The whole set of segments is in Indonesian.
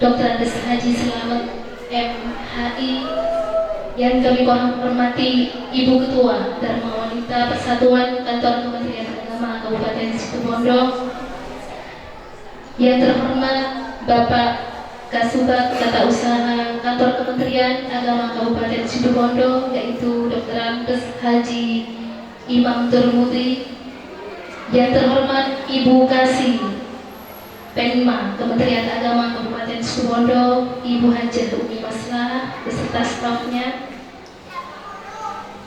Dr. Andes Haji Selamat MHI, yang kami hormati Ibu Ketua Dharma Wanita Persatuan Kantor Kementerian Agama Kabupaten Situbondo, yang terhormat Bapak Kasubag Tata Usaha Kantor Kementerian Agama Kabupaten Situbondo, yaitu Dr. Andes Haji Imam Turmudi, yang terhormat Ibu Kasih Penma Kementerian Agama Kabupaten Situbondo, Ibu Hajah Umi Maslah beserta stafnya,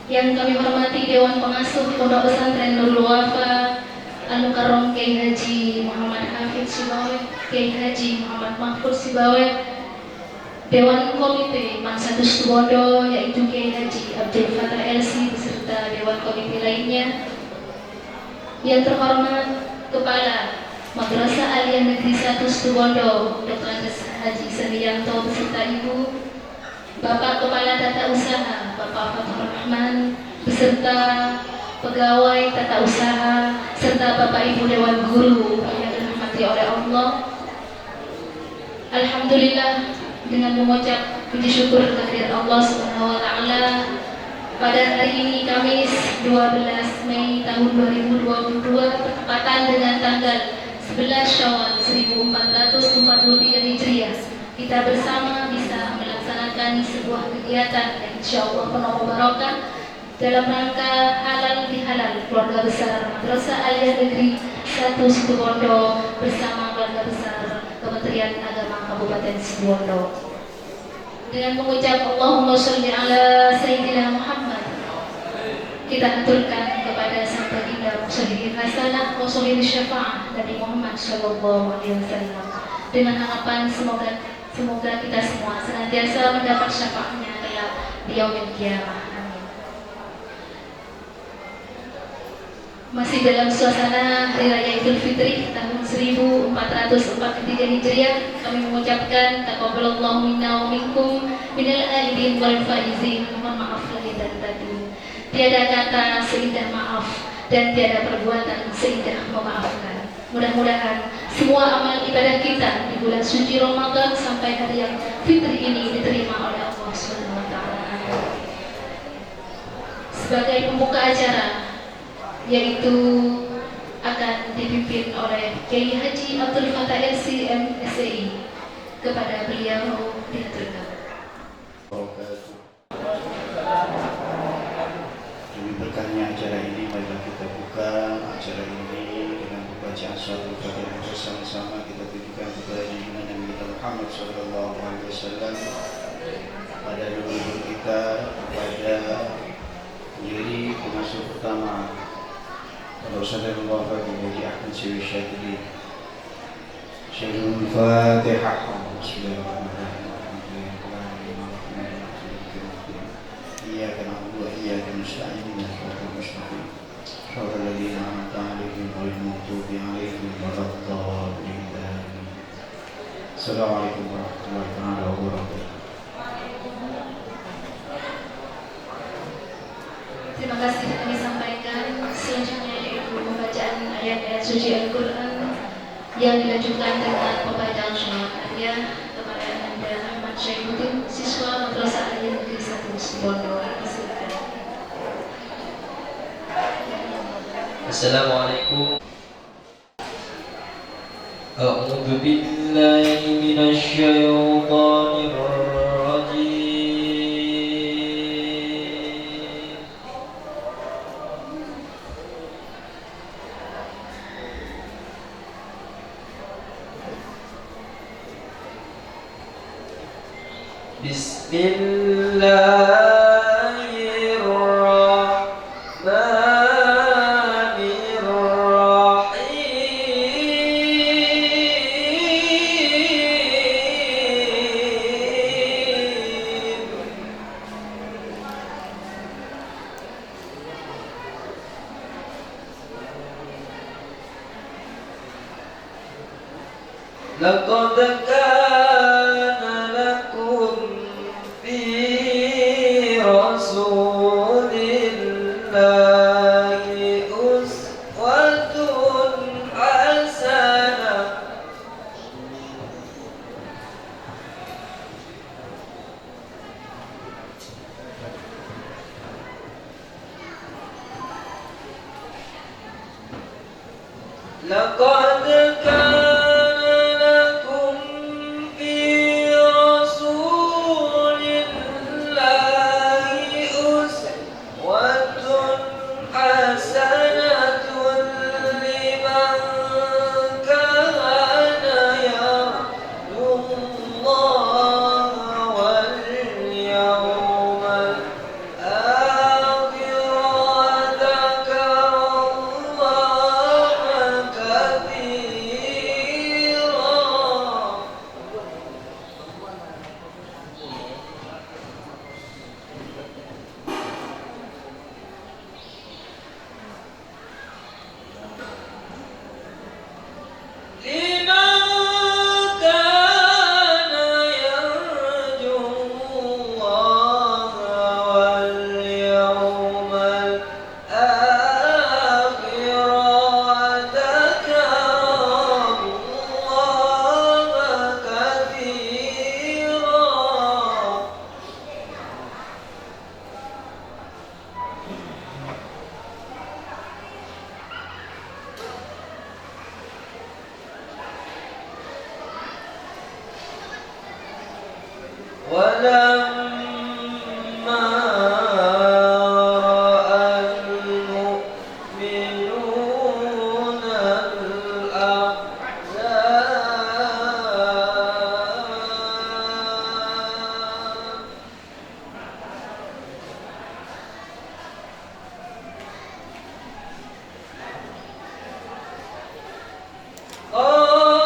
yang kami hormati Dewan Pengasuh Pondok Pesantren Nurul Wafa Al-Mukarram Kiai Haji Muhammad Hafidz Sibawe, Kiai Haji Muhammad Mahfud Sibawe, Dewan Komite Mansatu Situbondo yaitu Kiai Haji Abdul Fatah LC beserta Dewan Komite lainnya, yang terhormat Kepala Madrasah Aliyah Negeri 1 Situbondo Dr. Andes Haji Senianto beserta Ibu, Bapak Kepala Tata Usaha Bapak Fathur Rahman beserta pegawai tata usaha serta Bapak Ibu Dewan Guru yang dirahmati oleh Allah. Alhamdulillah, dengan mengucap puji syukur kehadirat Allah Subhanahu wa taala, pada hari ini Kamis 12 Mei tahun 2022 bertepatan dengan tanggal 11 Syawal 1443 Hijriah, kita bersama bisa melaksanakan sebuah kegiatan yang insya Allah penuh barokah dalam rangka halal bihalal keluarga besar Madrasah Aliyah Negeri 1 Situbondo bersama keluarga besar Kementerian Agama Kabupaten Situbondo. Dengan mengucap Allahumma sholli ala Sayyidina Muhammad, kita aturkan kepada Sang Baginda Mursalihin Hasanah Rasulil Syafa'ah Nabi Muhammad Sallallahu Alaihi Wasallam, dengan harapan semoga kita semua senantiasa mendapat syafaatnya kelak di yaumil qiyamah. Amin. Masih dalam suasana Hari Raya Idul Fitri tahun 1443 Hijriah, kami mengucapkan taqabbalallahu minna wa minkum minal aidin wal faizin. Mohon maaf lahir dan batin. Tiada kata seindah maaf dan tiada perbuatan seindah memaafkan. Mudah-mudahan semua amal ibadah kita di bulan suci Ramadan sampai hari yang fitri ini diterima oleh Allah Subhanahu wa taala. Sebagai pembuka acara, yaitu akan dipimpin oleh Kiai Haji Abdul Fatah LC MSI, kepada beliau diaturkan. Demi berkahnya acara ini, marilah kita buka acara ini dengan bacaan suratul Fatihah bersama-sama. Kita tujukan kepada junjungan Nabi kita Muhammad sallallahu alaihi wasallam, pada leluhur kita, kepada pendiri pengasuh pertama Rasulullah Wafa Haji Ahmad Syadili. Syairul Fatihah. Bismillahirrahmanirrahim. إياك نعبد وإياك نستعين اهدنا الصراط المستقيم صراط الذين أنعمت عليهم غير المغضوب عليهم ولا الضالين. السلام عليكم ورحمة الله تعالى وبركاته. Terima kasih kami sampaikan. Selanjutnya yaitu pembacaan ayat-ayat suci Al-Quran yang dilanjutkan dengan pembacaan sholawat Nabiya kepada Anda Ahmad Syaifuddin, siswa Madrasah Aliyah Negeri 1 Situbondo. Assalamualaikum. A'udzu billahi minasy syaithanir rajim. Bismillah. لقد كان لكم في رسول الله أسوة حسنة لقد كان لكم في رسول الله أسوة حسنة لمن كان يرجو الله واليوم الآخر وذكر الله كثيرا. لمن كان يرجو الله واليوم الآخر وذكر الله كثيرا. ولما رأى المؤمنون الأحزاب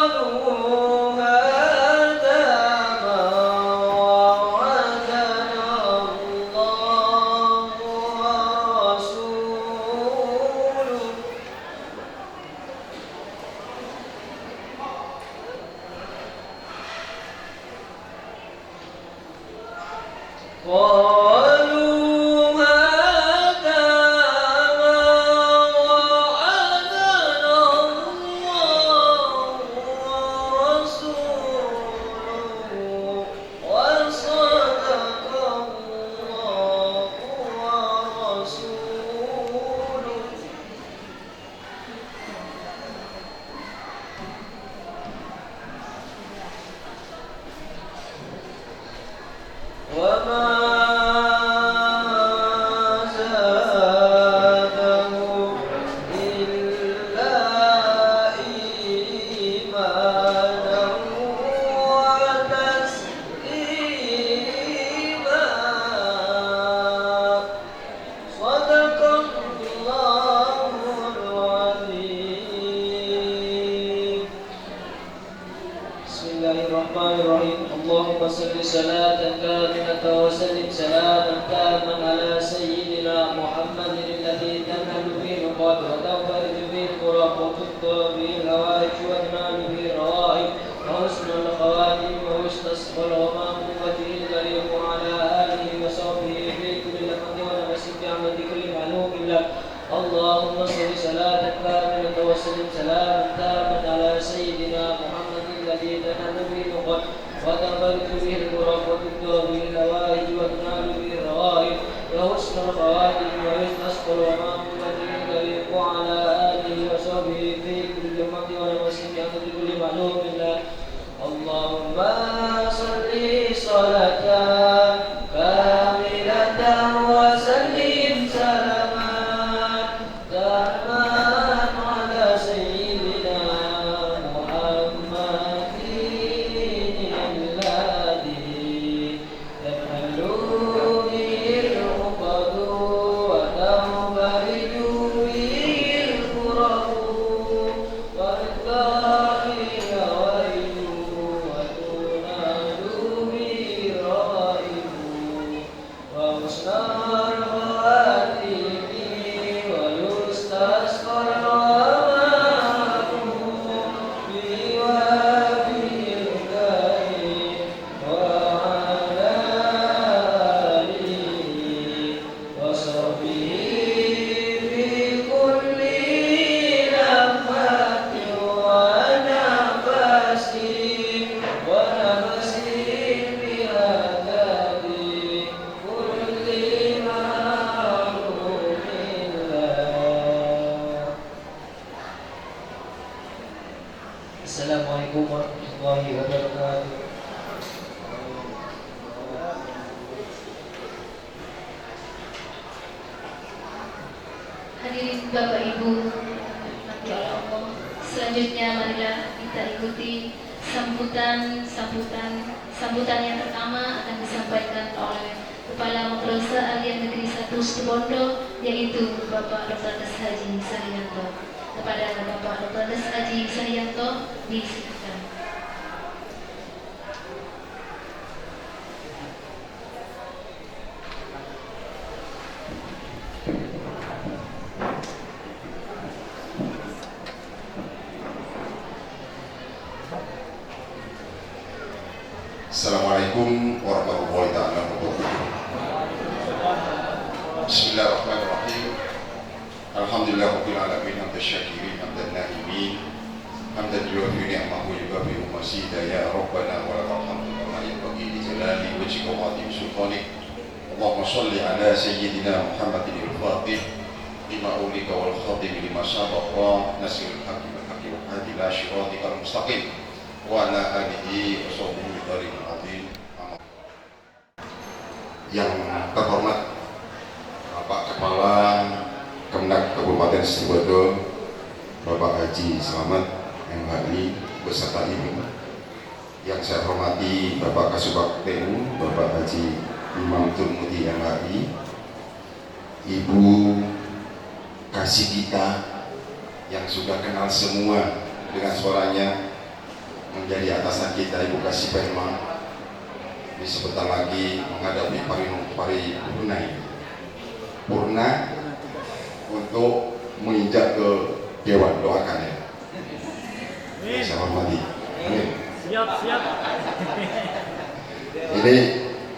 قالوا هذا ما وعدنا الله ورسوله قالوا هذا ما وعدنا الله ورسوله وصدق الله ورسوله. وما زادهم إلا إيمانا وتسليما. صدق الله العظيم. بسم الله الرحمن الرحيم. اللهم صل صلاة كاملة وسلم سلاما تاما على سيدنا محمد الذي تنهل به العقد وتنفرج به الكرب وتقضى به الهوائج وتنال به الروائب وحسن الخواتم ويستصفى الغمام بوجهه الكريم وعلى آله وصحبه في كل لمحة ونفس بعمد كل معلوم لك. اللهم صل صلاة كاملة وسلم سلاما تاما على سيدنا محمد الذي تنهل به العقد وتنفرج به الكرب وتقضى به الهوائج وتنال به الروائب وحسن الخواتم ويستصفى الغمام بوجهه الكريم وعلى آله وصحبه في كل لمحة ونفس بعمد كل معلوم لك. اللهم صل صلاة كاملة وسلم سلاما تاما على سيدنا محمد الذي تنهل به العقد وتنفرج به warahmatullahi wabarakatuh. Hadirin Bapak Ibu, dirahmati oleh Allah. Selanjutnya marilah kita ikuti sambutan yang pertama akan disampaikan oleh Kepala Madrasah Aliyah Negeri 1 Situbondo, yaitu Bapak Dr. Haji Sahyanto. Kepada Bapak Dr. Haji Sahyanto disilakan. Assalamualaikum warahmatullahi wabarakatuh. Bismillahirrahmanirrahim. Alhamdulillahirabbil alamin, hamdan syakirin, hamdan na'imin, hamdan yuwafi ni'amahu yukafi masjidah, ya rabbana wa lakal hamdu kama yanbaghi li jalali wajhika wa 'azimi sultanik. Allahumma shalli ala sayyidina Muhammadin al-Fatih lima ulika wal khatim lima sabaqa nasirul hakim wal hakim wal hadi ila syiratikal mustaqim wa ala alihi wa sahbihi tariqul azim. Yang terhormat Bapak Kepala Kemenak Kabupaten Situbondo, Bapak Haji Slamet MHI beserta Ibu. Yang saya hormati Bapak Kasubag TU, Bapak Haji Imam Turmudi MHI, Ibu kasih kita yang sudah kenal semua dengan suaranya menjadi atasan kita, Ibu Kasih Perma. Ini sebentar lagi menghadapi purna untuk menginjak ke Dewan, doakan ya. Saya hormati. Amin. Siap.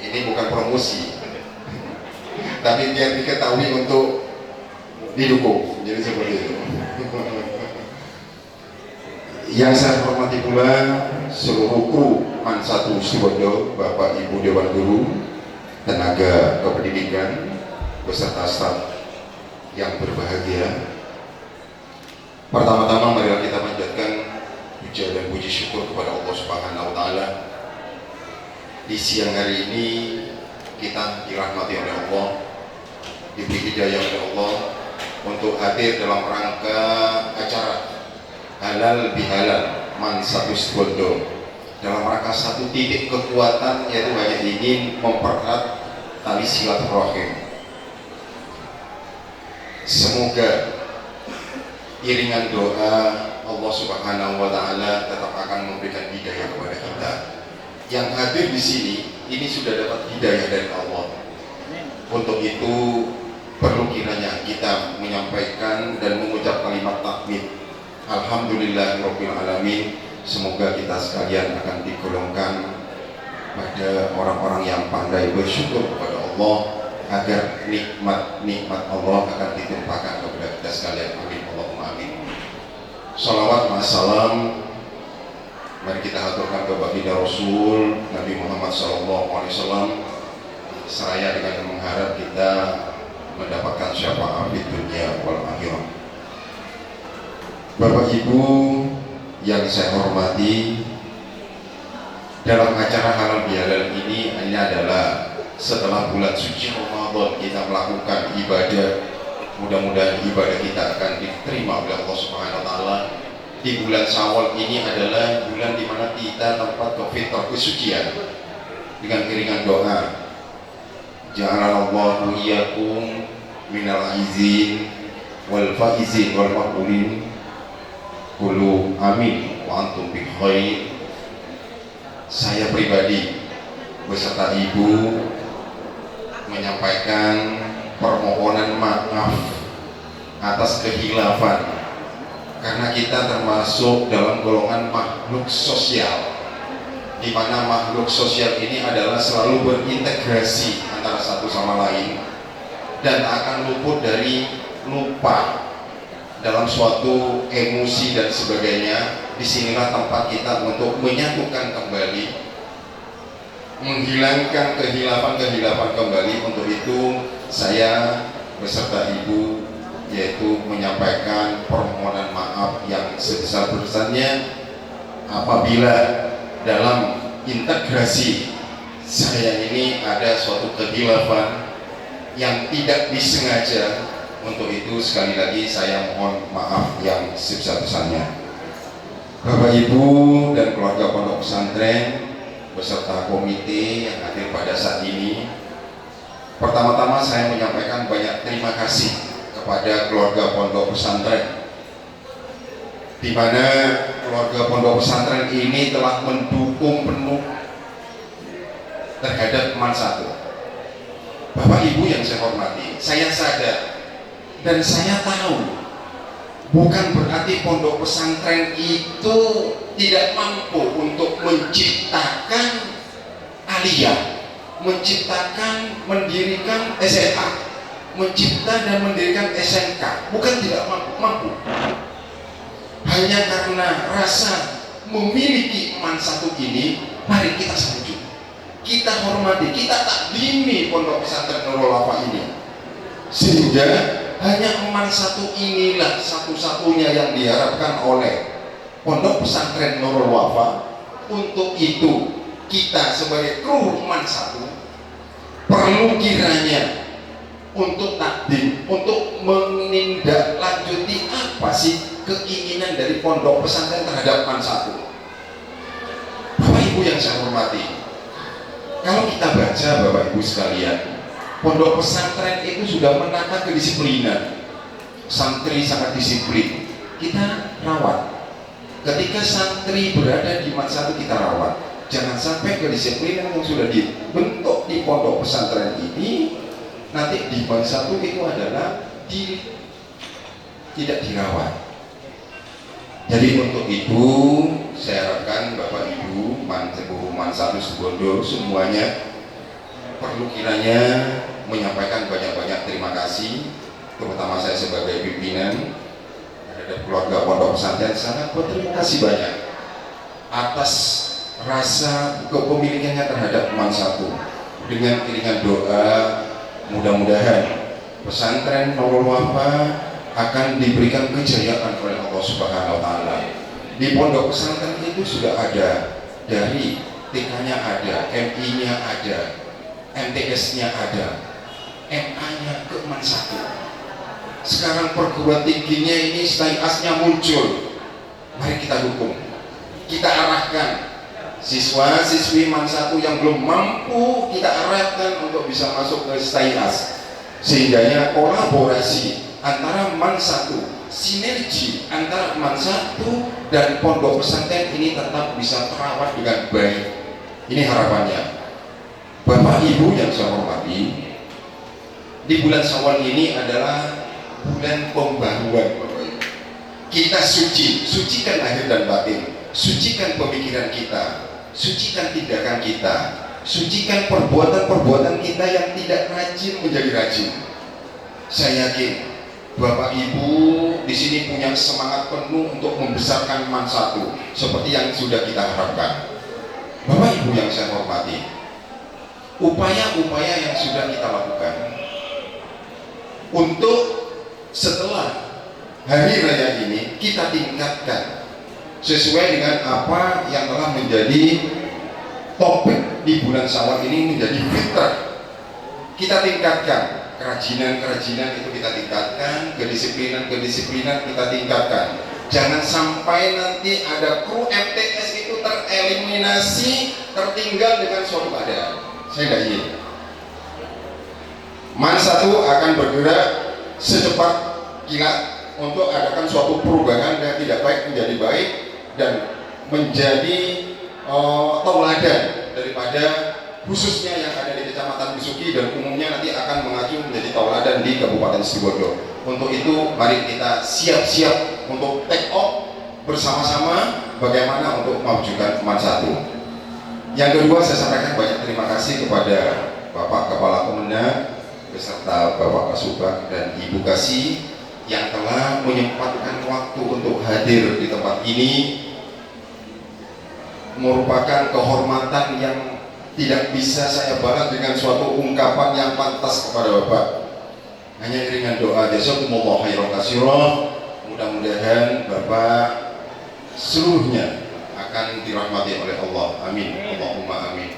Ini bukan promosi, tapi biar diketahui untuk didukung. Jadi seperti itu. Yang saya hormati pula seluruh kru MAN 1 Situbondo, Bapak Ibu Dewan Guru, tenaga kependidikan, beserta staf yang berbahagia. Pertama-tama marilah kita panjatkan puja dan puji syukur kepada Allah Subhanahu wa Ta'ala. Di siang hari ini kita dirahmati oleh Allah, diberi hidayah oleh Allah untuk hadir dalam rangka acara Halal Bihalal MAN 1 Situbondo, dalam rangka satu titik kekuatan, yaitu hanya ingin mempererat tali silaturahim. Semoga iringan doa Allah Subhanahu wa Ta'ala tetap akan memberikan hidayah kepada kita. Yang hadir di sini ini sudah dapat hidayah dari Allah. Untuk itu perlu kiranya kita menyampaikan dan mengucap kalimat takmid. Alhamdulillahirabbil alamin. Semoga kita sekalian akan digolongkan pada orang-orang yang pandai bersyukur kepada Allah, agar nikmat-nikmat Allah akan ditimpakan kepada kita sekalian. Amin, Allahumma amin. Salawat wassalam mari kita haturkan ke baginda Rasul Nabi Muhammad SAW, seraya dengan mengharap kita mendapatkan syafaat di dunia wal akhirah. Bapak Ibu yang saya hormati, dalam acara Halal Bihalal ini adalah setelah bulan suci Ramadan kita melakukan ibadah. Mudah-mudahan ibadah kita akan diterima oleh Allah Subhanahu wa Ta'ala. Di bulan Syawal ini adalah bulan di mana kita tempat ke fitrah kesucian dengan iringan doa. Ja'alallahu iyyakum minal izin wal faizin wal maqbulin. Qulu amin wa antum bi khair. Saya pribadi beserta Ibu menyampaikan permohonan maaf atas kehilafan, karena kita termasuk dalam golongan makhluk sosial, di mana makhluk sosial ini adalah selalu berintegrasi antara satu sama lain dan akan luput dari lupa dalam suatu emosi dan sebagainya. Disinilah tempat kita untuk menyatukan kembali, menghilangkan kehilafan-kehilafan kembali. Untuk itu saya beserta Ibu yaitu menyampaikan permohonan maaf yang sebesar-besarnya apabila dalam integrasi saya ini ada suatu kehilafan yang tidak disengaja. Untuk itu sekali lagi saya mohon maaf yang sebesar-besarnya. Bapak Ibu dan keluarga pondok pesantren beserta komite yang hadir pada saat ini, pertama-tama saya menyampaikan banyak terima kasih kepada keluarga pondok pesantren, di mana keluarga pondok pesantren ini telah mendukung penuh terhadap Man Satu. Bapak Ibu yang saya hormati, saya sadar dan saya tahu bukan berarti pondok pesantren itu tidak mampu untuk menciptakan aliyah, menciptakan, mendirikan SMA, mencipta dan mendirikan SMK. Bukan tidak mampu. Hanya karena rasa memiliki Man Satu ini, mari kita sambut, kita hormati, kita takdimi pondok pesantren Nurul Wafa ini, sehingga hanya Man Satu inilah satu-satunya yang diharapkan oleh pondok pesantren Nurul Wafa. Untuk itu kita sebagai kru Man Satu perlu kiranya untuk takdim, untuk menindaklanjuti apa sih keinginan dari pondok pesantren terhadap Man Satu. Bapak Ibu yang saya hormati, kalau kita baca Bapak Ibu sekalian, pondok pesantren itu sudah menata kedisiplinan. Santri sangat disiplin, kita rawat. Ketika santri berada di Man Satu kita rawat. Jangan sampai kedisiplinan yang sudah dibentuk di pondok pesantren ini nanti di Man Satu itu adalah tidak dirawat. Jadi untuk itu saya harapkan Bapak Ibu seluruh Man Satu Situbondo semuanya perlu kiranya menyampaikan banyak-banyak terima kasih, terutama saya sebagai pimpinan terhadap keluarga pondok pesantren. Sangat berterima kasih banyak atas rasa kepemilikannya terhadap Man Satu. Dengan iringan doa, mudah-mudahan pesantren Nurul Wafa akan diberikan kejayaan oleh Allah Subhanahu wa Ta'ala. Di pondok pesantren itu sudah ada, dari TK-nya ada, MI-nya ada, MTS-nya ada, MA-nya ke Man Satu. Sekarang perguruan tingginya ini STAIAS-nya muncul. Mari kita dukung, kita arahkan siswa-siswi Man Satu yang belum mampu, kita arahkan untuk bisa masuk ke STAIAS, sehingga kolaborasi antara Man Satu, sinergi antara Man Satu dan pondok pesantren ini tetap bisa terawat dengan baik. Ini harapannya. Bapak Ibu yang saya hormati, di bulan Syawal ini adalah bulan pembaruan. Kita sucikan lahir dan batin, sucikan pemikiran kita, sucikan tindakan kita, sucikan perbuatan-perbuatan kita yang tidak rajin menjadi rajin. Saya yakin Bapak Ibu di sini punya semangat penuh untuk membesarkan Man Satu seperti yang sudah kita harapkan. Bapak Ibu yang saya hormati, upaya-upaya yang sudah kita lakukan untuk setelah hari raya ini kita tingkatkan sesuai dengan apa yang telah menjadi topik di bulan Syawal ini, menjadi fitrah. Kita tingkatkan kerajinan-kerajinan itu, kita tingkatkan kedisiplinan-kedisiplinan kita tingkatkan. Jangan sampai nanti ada kru MTS itu tereliminasi, tertinggal dengan suatu keadaan. Saya tidak ingin. Man Satu akan bergerak secepat kilat untuk adakan suatu perubahan yang tidak baik menjadi baik dan menjadi tauladan daripada khususnya yang ada di Kecamatan Bisuki dan umumnya nanti akan mengacu menjadi tauladan di Kabupaten Situbondo. Untuk itu mari kita siap-siap untuk take off bersama-sama bagaimana untuk memajukan Man Satu. Yang kedua, saya sampaikan banyak terima kasih kepada Bapak Kepala Kemenag beserta Bapak Kasubag dan Ibu Kasih yang telah menyempatkan waktu untuk hadir di tempat ini. Merupakan kehormatan yang tidak bisa saya balas dengan suatu ungkapan yang pantas kepada Bapak. Hanya dengan doa, jazakumullah khairan katsira. Mudah-mudahan Bapak seluruhnya akan dirahmati oleh Allah. Amin. Allahumma amin.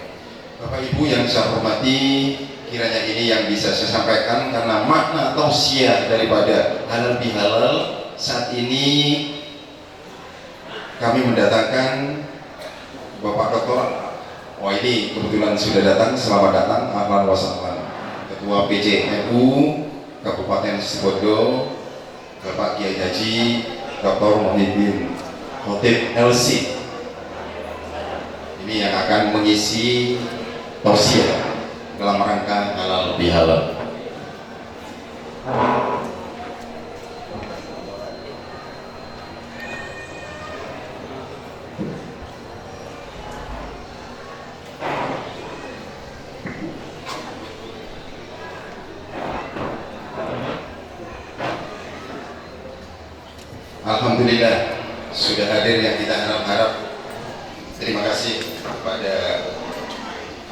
Bapak Ibu yang saya hormati, kiranya ini yang bisa saya sampaikan karena makna tausiah daripada halal bihalal. Saat ini kami mendatangkan Bapak Dr. Wah, ini kebetulan sudah datang, selamat datang, ahlan wa sahlan. Ketua PCNU Kabupaten Situbondo, Bapak Kiai Haji Dr. Muhyiddin Khotib LC. Ini yang akan mengisi tausiah dalam rangka halal bihalal. Alhamdulillah sudah hadir yang kita harap-harap. Terima kasih kepada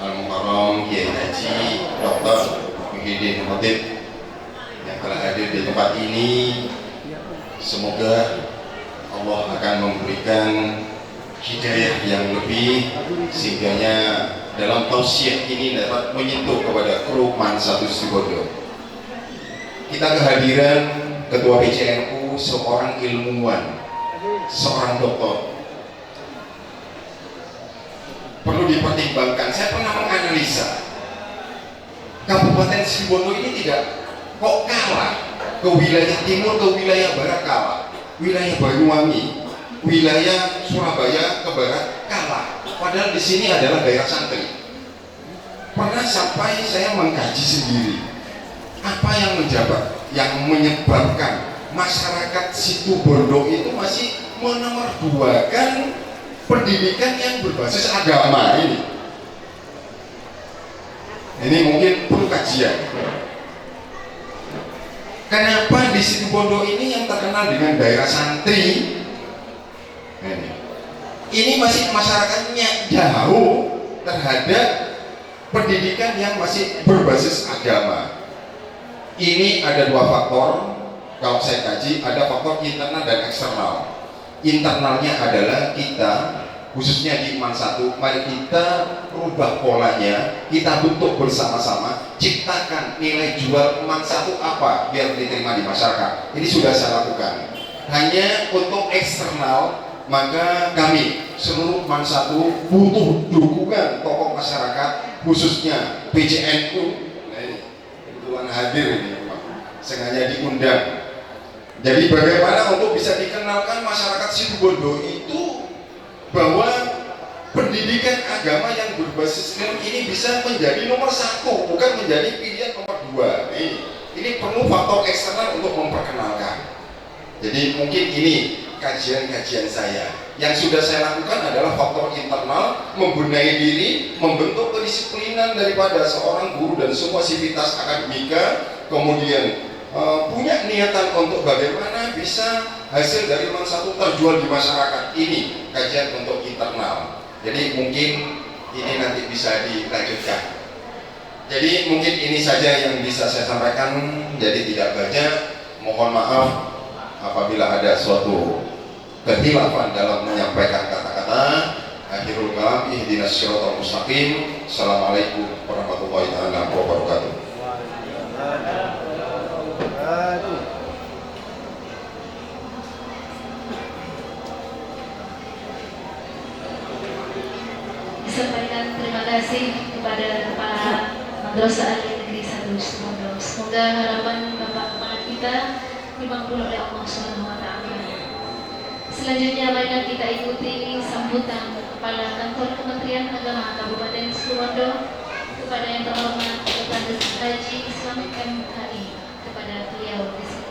Al-Mukarram Kiai Haji Dr. Muhyiddin Khotib yang telah hadir di tempat ini. Semoga Allah akan memberikan hidayah yang lebih sehingga dalam tausiah ini dapat menyentuh kepada kru Man 1 Situbondo. Kita kehadiran Ketua PCNU, seorang ilmuwan, seorang doktor. Perlu dipertimbangkan. Saya pernah menganalisa Kabupaten Situbondo ini tidak kok kalah ke wilayah timur, ke wilayah barat kalah, wilayah Banyuwangi, wilayah Surabaya ke barat kalah. Padahal di sini adalah daerah santri. Pernah sampai saya mengkaji sendiri apa yang menyebabkan masyarakat Situbondo itu masih menomorduakan pendidikan yang berbasis agama ini. Ini mungkin perlu kajian. Kenapa di Situbondo ini yang terkenal dengan daerah santri ini masih masyarakatnya jauh terhadap pendidikan yang masih berbasis agama? Ini ada dua faktor. Kalau saya kaji, ada faktor internal dan eksternal. Internalnya adalah kita, khususnya di Man 1, mari kita rubah polanya, kita bentuk bersama-sama, ciptakan nilai jual Man 1 apa biar diterima di masyarakat. Ini sudah saya lakukan. Hanya untuk eksternal, maka kami seluruh Man 1 butuh dukungan tokoh masyarakat, khususnya PCNU. Kebetulan hadir ini, sengaja diundang. Jadi bagaimana untuk bisa dikenalkan masyarakat Situbondo itu bahwa pendidikan agama yang berbasis Islam ini bisa menjadi nomor 1, bukan menjadi pilihan nomor 2. Ini perlu faktor eksternal untuk memperkenalkan. Jadi mungkin ini kajian-kajian saya. Yang sudah saya lakukan adalah faktor internal, membenahi diri, membentuk kedisiplinan daripada seorang guru dan semua sivitas akademika, kemudian punya niatan untuk bagaimana bisa hasil dari Man 1 terjual di masyarakat. Ini kajian untuk internal. Jadi mungkin ini nanti bisa dilanjutkan. Jadi mungkin ini saja yang bisa saya sampaikan. Jadi tidak banyak. Mohon maaf apabila ada suatu kehilafan dalam menyampaikan kata-kata. Akhirul kalam, ihdinas siratal mustaqim. Assalamualaikum warahmatullahi wabarakatuh. Disampaikan terima kasih kepada Pak Madrasah Alia Negeri 1 Situbondo. Semoga harapan Bapak Kepala kita dimakbul oleh Allah SWT. Selanjutnya marilah kita ikuti sambutan Kepala Kantor Kementerian Agama Kabupaten Situbondo kepada yang terhormat Kepada Haji Islam MKI, kepada beliau di sini.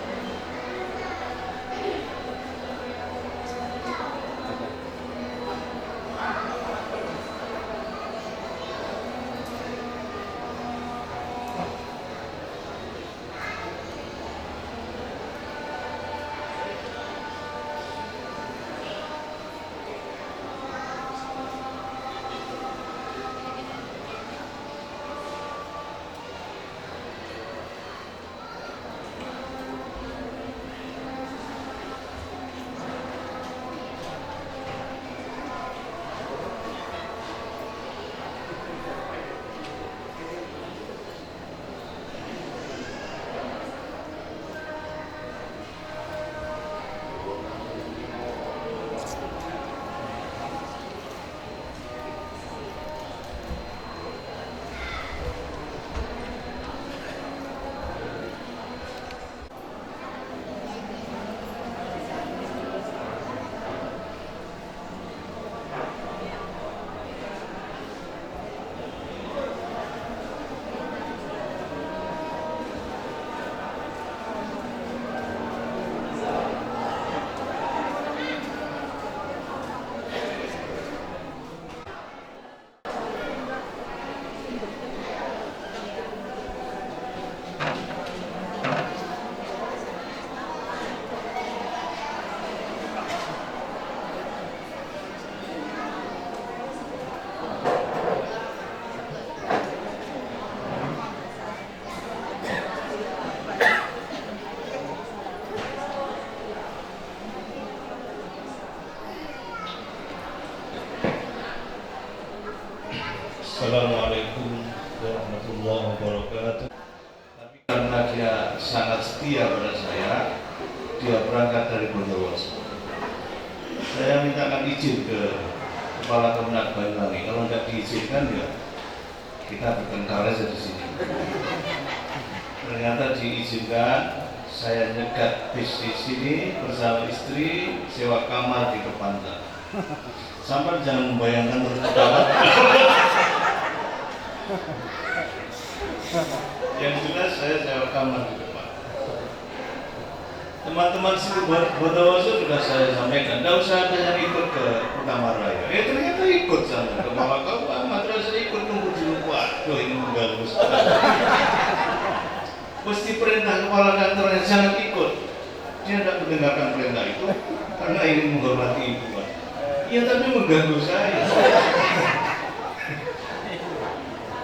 sangat setia pada saya. Dia berangkat dari Bondowoso. Saya mintakan izin ke Kepala Kemenak Banyuwangi. Kalau nggak diizinkan ya kita bertengkar aja di sini. Ternyata diizinkan. Saya nyegat bis di sini bersama istri, sewa kamar di depan. Sampai jangan membayangkan terus ketawa. Yang jelas saya sewa kamar di depan. Teman-teman situ Bondowoso sudah saya sampaikan, tidak usah ada yang ikut ke Utama Raya. Ternyata ikut sana ke Malakawa, madrasah ikut nunggu di luar. Waduh, ini mengganggu sekali. Mesti perintah kepala kantornya jangan ikut. Dia tidak mendengarkan perintah itu karena ingin menghormati ibu. Iya, tapi mengganggu saya.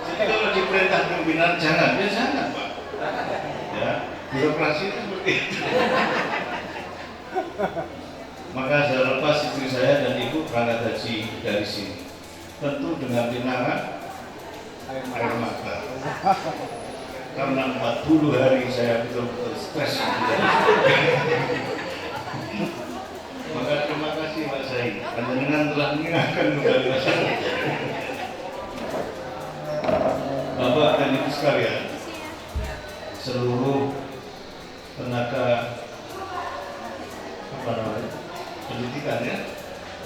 Jadi kalau diperintah pimpinan jangan, ya jangan Pak. Ya, birokrasi itu seperti itu. Maka saya lepas istri saya dan ibu berangkat haji dari sini. Tentu dengan pinangan air mata. Karena 40 hari saya betul-betul stres. Maka terima kasih Pak Said, panjenengan telah mengingatkan kembali masyarakat. Bapak dan Ibu sekalian, seluruh tenaga pendidikan ya,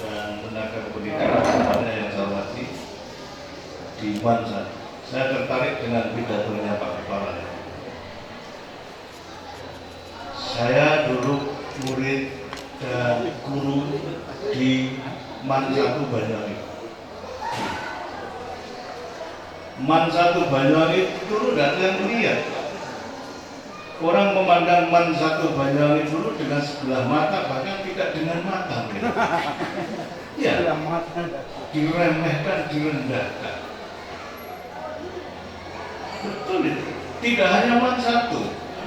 dan tenaga pendidikan semuanya yang saya hormati di Mansa. Saya tertarik dengan pidatonya Pak Kepala. Saya dulu murid dan guru di Man 1 Banyuwangi. Man 1 Banyuwangi dulu tidak ada yang melihat. Orang memandang Man 1 Banyuwangi dulu dengan sebelah mata, bahkan tidak dengan mata. Ya, diremehkan, direndahkan. Betul itu. Tidak hanya Man 1,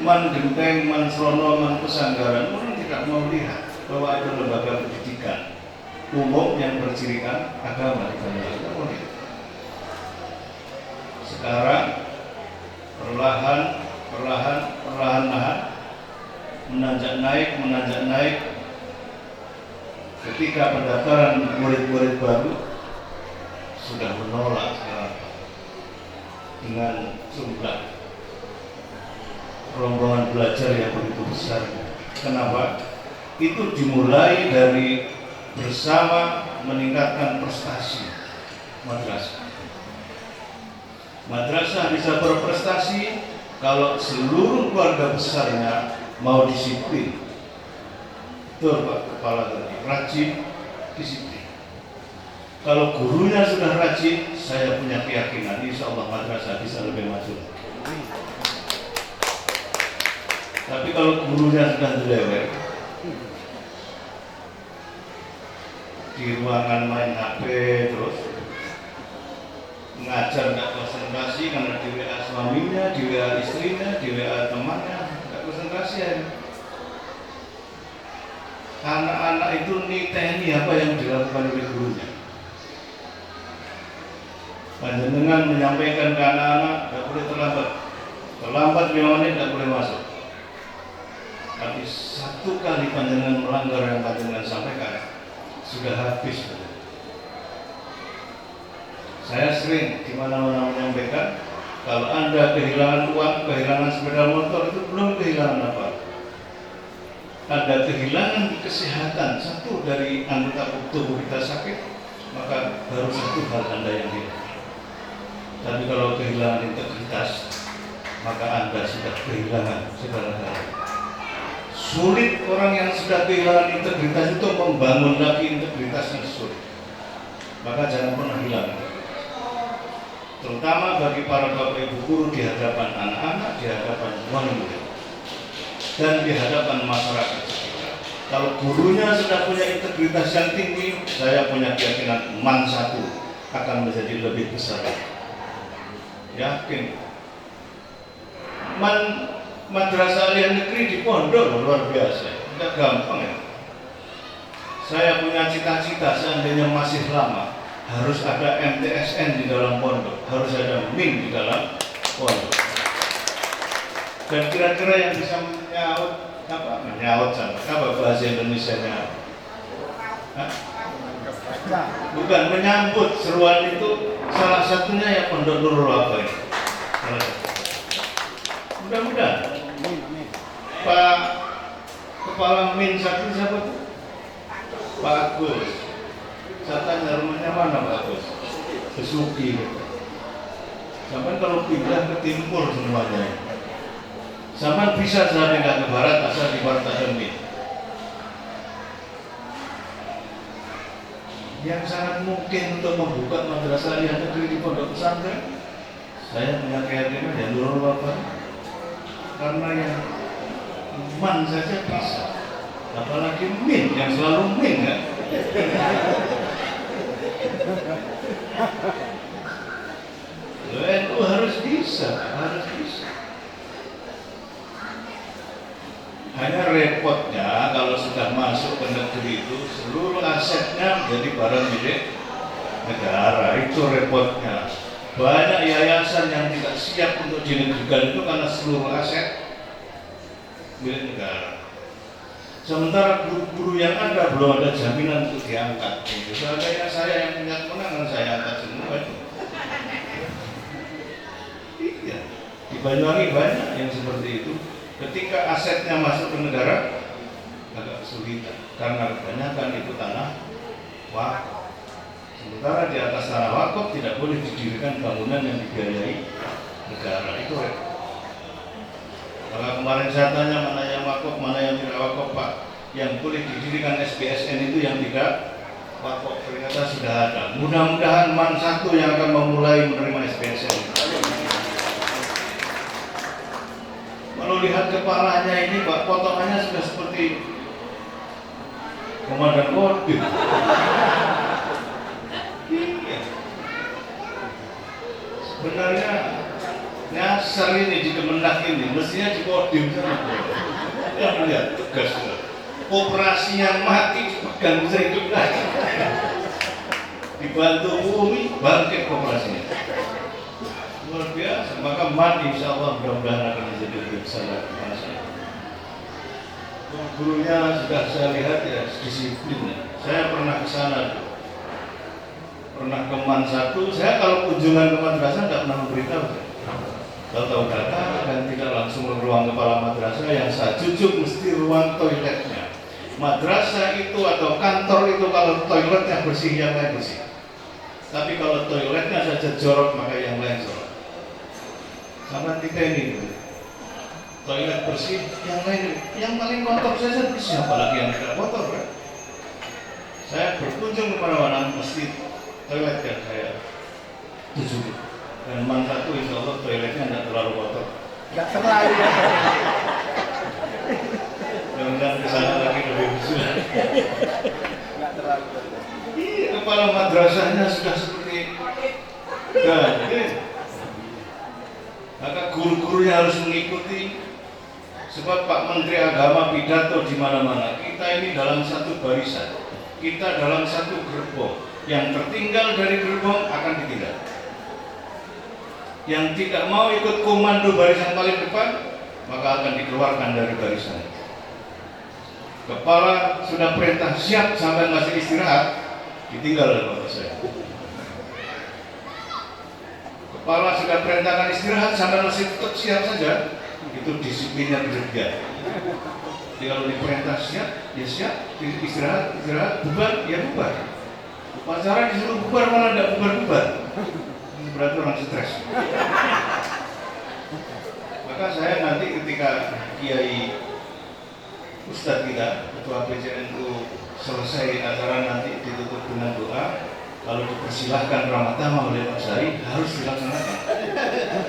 Man Genteng, Man Srono, Man Pesanggaran, orang tidak mau lihat bahwa ada lembaga pendidikan umum yang bercirikan agama di Banyuwangi. Sekarang perlahan menanjak naik. Ketika pendaftaran murid-murid baru sudah menolak sekarang dengan jumlah rombongan belajar yang begitu besar. Kenapa? Itu dimulai dari bersama meningkatkan prestasi madrasah. Madrasah bisa berprestasi kalau seluruh keluarga besarnya mau disiplin. Betul Pak Kepala tadi, rajin, disiplin. Kalau gurunya sudah rajin, saya punya keyakinan insya Allah madrasah bisa lebih maju. Tapi kalau gurunya sudah jelek, di ruangan main HP terus, ngajar nggak konsentrasi karena di WA suaminya, di WA istrinya, di WA temannya, nggak konsentrasi ya. Anak-anak itu niteni apa yang dilakukan oleh gurunya. Panjenengan menyampaikan ke anak-anak tidak boleh terlambat 5 menit tidak boleh masuk. Tapi satu kali panjenengan melanggar yang panjenengan sampaikan sudah habis. Saya sering di mana-mana menyampaikan kalau Anda kehilangan uang, kehilangan sepeda motor itu belum kehilangan apa. Ada kehilangan kesehatan satu dari anggota tubuh kita sakit, maka baru satu hal Anda yang hilang. Tapi kalau kehilangan integritas, maka Anda sudah kehilangan segala-galanya. Sulit orang yang sudah kehilangan integritas itu membangun lagi integritasnya sulit. Maka jangan pernah hilang. Terutama bagi para bapak ibu guru di hadapan anak-anak, di hadapan wali murid, dan di hadapan masyarakat sekitar. Kalau gurunya sudah punya integritas yang tinggi, saya punya keyakinan Man 1 akan menjadi lebih besar. Yakin. Madrasah Aliyah Negeri di Pondok luar biasa, tidak gampang ya. Saya punya cita-cita seandainya masih lama, harus ada MTSN di dalam pondok, harus ada MIN di dalam pondok. Dan kira-kira yang bisa menyaut sama apa bahasa Indonesianya? Bukan menyambut seruan itu, salah satunya ya Pondok Nurul Wafa ini. Mudah-mudahan Pak Kepala Min satu siapa tuh? Pak Agus. Saya tanya rumahnya mana Pak Agus? Besuki. Sampai kalau pindah ke timur semuanya. Sampai bisa saya pindah ke barat asal di barat ada Min. Yang sangat mungkin untuk membuka madrasah yang negeri di pondok pesantren, saya punya keyakinan ya Nurul Wafa. Karena yang man saja bisa, apalagi Min yang selalu Min kan. NU harus bisa. Hanya repotnya kalau sudah masuk ke negeri itu seluruh asetnya menjadi barang milik negara. Itu repotnya. Banyak yayasan yang tidak siap untuk dinegrikan itu karena seluruh aset milik negara. Sementara guru-guru yang ada belum ada jaminan untuk diangkat. Misalnya saya yang punya kemenangan saya angkat semua itu. Iya. Di Banyuwangi banyak yang seperti itu. Ketika asetnya masuk ke negara agak kesulitan karena kebanyakan itu tanah wakaf. Sementara di atas tanah wakaf tidak boleh didirikan bangunan yang dibiayai negara. Itu repot. Kalau kemarin saya tanya mana yang wakaf, mana yang tidak wakaf Pak, yang boleh didirikan SBSN itu yang tidak wakaf, ternyata sudah ada. Mudah-mudahan Man satu yang akan memulai menerima SBSN. Kalau lihat kepalanya ini Pak, potongannya sudah seperti komandan Kodim. Iya. Sebenarnya nyasar ini di Kemendak ini, mestinya di Kodim sana. Ya melihat tugas operasi yang mati dipegang bisa hidup lagi. Dibantu Umi bangkit operasinya. Luar biasa, maka mati insya Allah mudah-mudahan akan menjadi lebih besar lagi. Gurunya sudah saya lihat ya disiplin. Saya pernah ke sana, pernah ke Man satu. Saya kalau kunjungan ke madrasah tidak pernah memberitahu. Kalau tahu datang dan tidak langsung ke ruang kepala madrasah, yang saya jujuk mesti ruang toiletnya. Madrasah itu atau kantor itu kalau toiletnya bersih, yang lain bersih. Tapi kalau toiletnya saja jorok, maka yang lain jorok. Sama kita ini, toilet bersih, yang lain, yang paling kotor saja bersih, apalagi yang tidak kotor kan? Saya berkunjung kepada mana masjid toilet yang saya tuju, dan Man satu insya Allah toiletnya tidak terlalu kotor. Tidak terlalu. Mudah-mudahan ke sana lagi lebih bersih. Tidak terlalu. Iya, kepala madrasahnya sudah seperti maka guru-gurunya harus mengikuti. Sebab Pak Menteri Agama pidato di mana-mana, kita ini dalam satu barisan, kita dalam satu gerbong. Yang tertinggal dari gerbong akan ditinggal. Yang tidak mau ikut komando barisan paling depan, maka akan dikeluarkan dari barisan. Kepala sudah perintah siap sampai masih istirahat, ditinggal oleh Bapak saya. Kepala sudah perintahkan istirahat sampai masih tetap siap saja, itu disiplinnya berlebihan. Jadi kalau diperintah siap, ya siap, istirahat, bubar, ya bubar. Upacara disuruh bubar malah tidak bubar-bubar. Ini berarti orang stres. Maka saya nanti ketika Kiai Ustadz kita, Ketua PCNU selesai acara nanti ditutup dengan doa. Kalau dipersilahkan Ramadhan oleh Pak Sari harus dilaksanakan.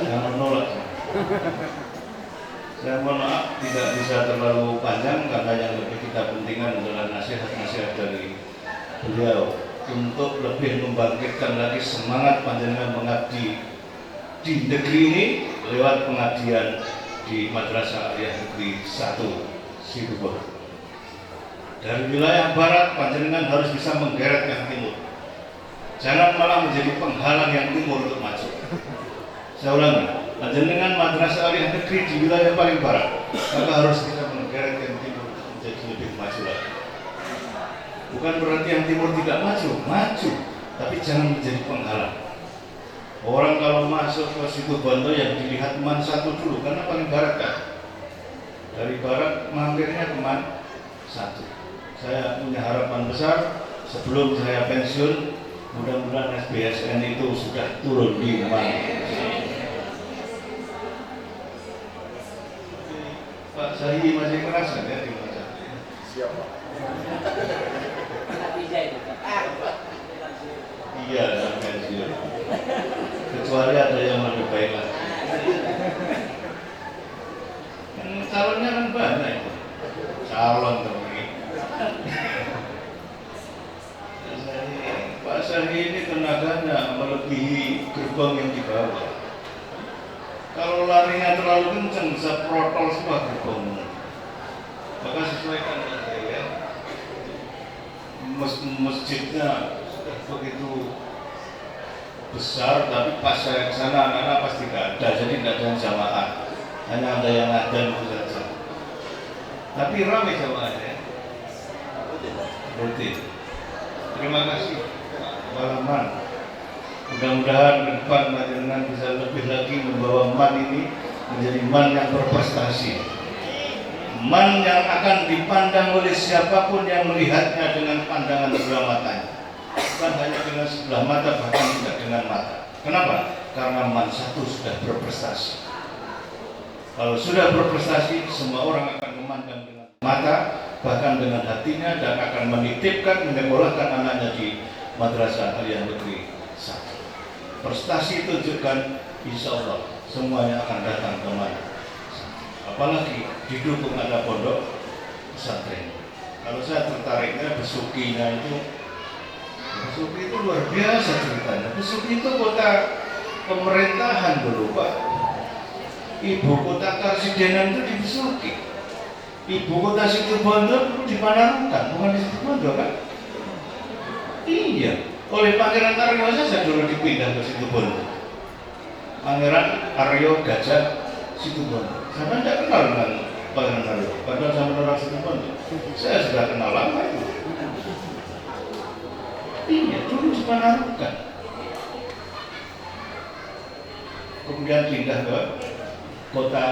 Jangan menolak. Saya mohon maaf tidak bisa terlalu panjang karena yang lebih kita pentingkan adalah nasihat-nasihat dari beliau untuk lebih membangkitkan lagi semangat panjenengan mengabdi di negeri ini lewat pengabdian di Madrasah Aliyah Negeri 1 Situbondo. Dari wilayah barat panjenengan harus bisa menggeret yang timur. Jangan malah menjadi penghalang yang timur untuk maju. Saya ulangi, Dengan madrasah aliyah negeri di wilayah paling barat, maka harus kita menggeret yang timur menjadi lebih maju lagi. Bukan berarti yang timur tidak maju, maju, tapi jangan menjadi penghalang. Orang kalau masuk ke Situbondo yang dilihat Man 1 dulu, karena paling barat kan. Dari barat mampirnya ke Man 1. Saya punya harapan besar sebelum saya pensiun, mudah-mudahan SBSN itu sudah turun di Man. Pak Sahi masih merasa ya di masa. Siap, Pak. Iya, dalam pensiun. Kecuali ada yang lebih baik lagi. Calonnya kan banyak itu. Calon terbaik. Pak Sahi ini tenaganya melebihi gerbong yang dibawa. Kalau larinya terlalu kencang bisa protol semua gerbong. Maka sesuaikan saja ya. Masjidnya sudah begitu besar, tapi pas saya ke sana anak-anak pasti tidak ada, jadi tidak ada yang jamaah, hanya ada yang adzan itu saja. Tapi ramai jamaahnya. Rutin. Terima kasih Pak Man. Mudah-mudahan ke depan panjenengan bisa lebih lagi membawa Man ini menjadi Man yang berprestasi, Man yang akan dipandang oleh siapapun yang melihatnya dengan pandangan sebelah matanya, bukan hanya dengan sebelah mata, bahkan juga dengan mata. Kenapa? Karena Man 1 sudah berprestasi. Kalau sudah berprestasi, semua orang akan memandang dengan mata, bahkan dengan hatinya, dan akan menitipkan, menyekolahkan anaknya di Madrasah Aliyah Negeri 1. Prestasi tunjukkan, insya Allah semuanya akan datang ke Man. Apalagi didukung ada pondok pesantren. Kalau saya tertariknya Besukinya itu, Besuki itu luar biasa ceritanya. Besuki itu kota pemerintahan dulu Pak. Ibu kota Karsidenan itu di Besuki. Ibu kota Situbondo dulu di Panarukan, bukan di Situbondo kan? Iya. Oleh Pangeran Aryo saja dulu dipindah ke Situbondo. Pangeran Aryo Gajah Situbondo. Saya tidak kenal dengan Pangeran Aryo, padahal sama orang Situbondo. Saya sudah kenal lama itu. Iya, dulu di Panarukan. Kemudian pindah ke kota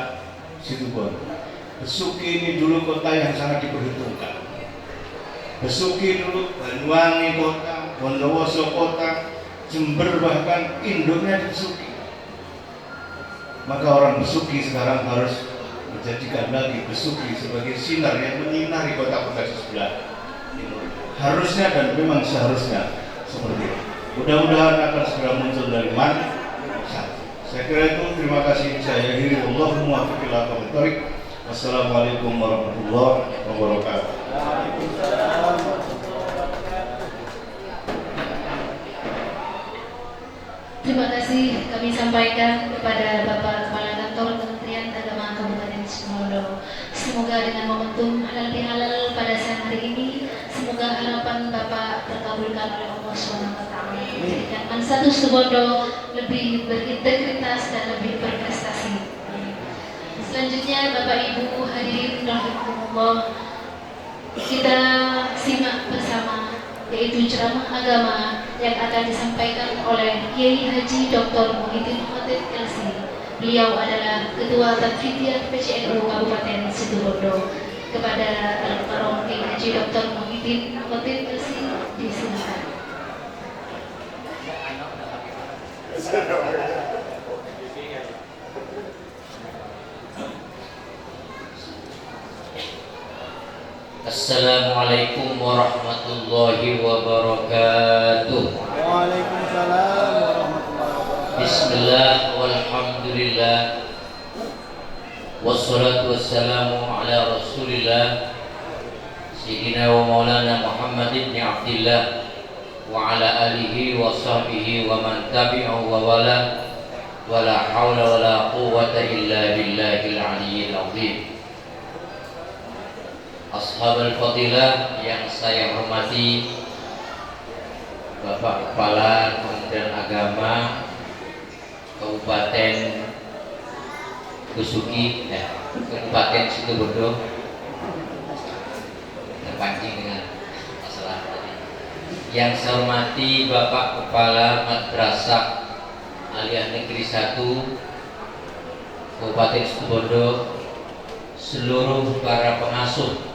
Situbondo. Besuki ini dulu kota yang sangat diperhitungkan. Besuki dulu Banyuwangi kota, Bondowoso kota, Jember bahkan induknya di Besuki. Maka orang Besuki sekarang harus menjadikan lagi Besuki sebagai sinar yang menyinari kota-kota di sebelah timur. Harusnya dan memang seharusnya seperti itu. Mudah-mudahan akan segera muncul dari Man 1. Saya kira itu. Terima kasih. Saya akhiri. Allahumma muwaffiq ila aqwamit thoriq. Wassalamualaikum warahmatullahi wabarakatuh. Terima kasih kami sampaikan kepada Bapak Kepala Kantor Kementerian Agama Kabupaten Situbondo. Semoga dengan momentum halal bihalal pada siang hari ini, semoga harapan Bapak terkabulkan oleh Allah SWT. Menjadikan Man 1 Situbondo lebih berintegritas dan lebih berprestasi. Selanjutnya Bapak Ibu hadirin rahimakumullah, kita simak bersama yaitu ceramah agama yang akan disampaikan oleh Kiai Haji Dr. Muhyiddin Khatib LC. Beliau adalah Ketua Tanfidiyah PCNU Kabupaten Situbondo. Kepada Al-Mukarram Kiai Haji Dr. Muhyiddin Khatib LC, disilakan. Assalamualaikum warahmatullahi wabarakatuh. Waalaikumsalam warahmatullahi wabarakatuh. Bismillah walhamdulillah wassalatu wassalamu ala rasulillah Sayyidina wa maulana Muhammad ibn Abdillah wa ala alihi wa sahbihi wa man tabi'ahu wa wala wa la hawla wa la quwwata illa billahil aliyyil azim. Ashabul Fadilah yang saya hormati, Bapak Kepala Kementerian Agama Kabupaten Gusuki, Kabupaten Situbondo. Terpancing dengan masalah tadi. Yang saya hormati Bapak Kepala Madrasah Aliyah Negeri 1 Kabupaten Situbondo, seluruh para pengasuh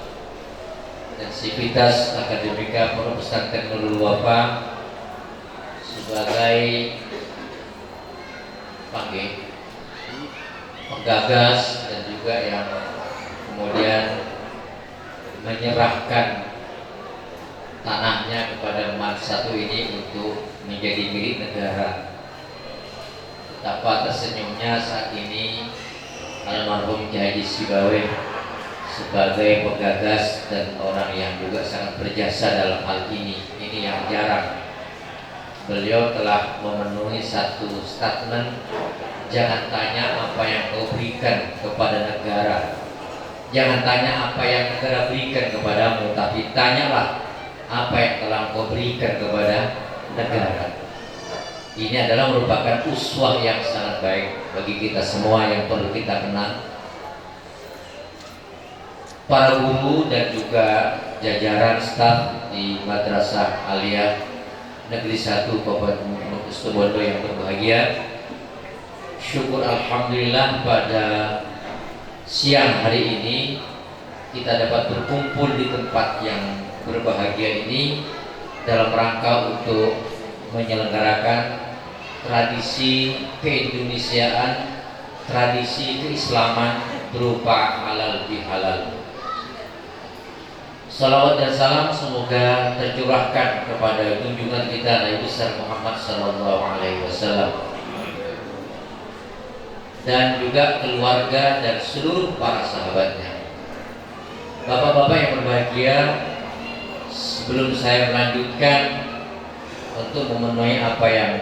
dan sivitas akademika Pondok Pesantren Nurul Wafa sebagai penggagas dan juga yang kemudian menyerahkan tanahnya kepada Mas 1 ini untuk menjadi milik negara. Betapa tersenyumnya saat ini almarhum Kiai Haji Sibaweh sebagai penggagas dan orang yang juga sangat berjasa dalam hal ini. Ini yang jarang. Beliau telah memenuhi satu statement, jangan tanya apa yang kau berikan kepada negara, jangan tanya apa yang negara berikan kepadamu, tapi tanyalah apa yang telah kau berikan kepada negara. Ini adalah merupakan uswah yang sangat baik bagi kita semua yang perlu kita kenal. Para guru dan juga jajaran staf di Madrasah Aliyah Negeri 1 Kabupaten Situbondo yang berbahagia, syukur alhamdulillah pada siang hari ini kita dapat berkumpul di tempat yang berbahagia ini dalam rangka untuk menyelenggarakan tradisi keindonesiaan, tradisi keislaman berupa halal bihalal. Salawat dan salam semoga tercurahkan kepada junjungan kita Nabi besar Muhammad sallallahu alaihi wasallam dan juga keluarga dan seluruh para sahabatnya. Bapak-bapak yang berbahagia, sebelum saya melanjutkan untuk memenuhi apa yang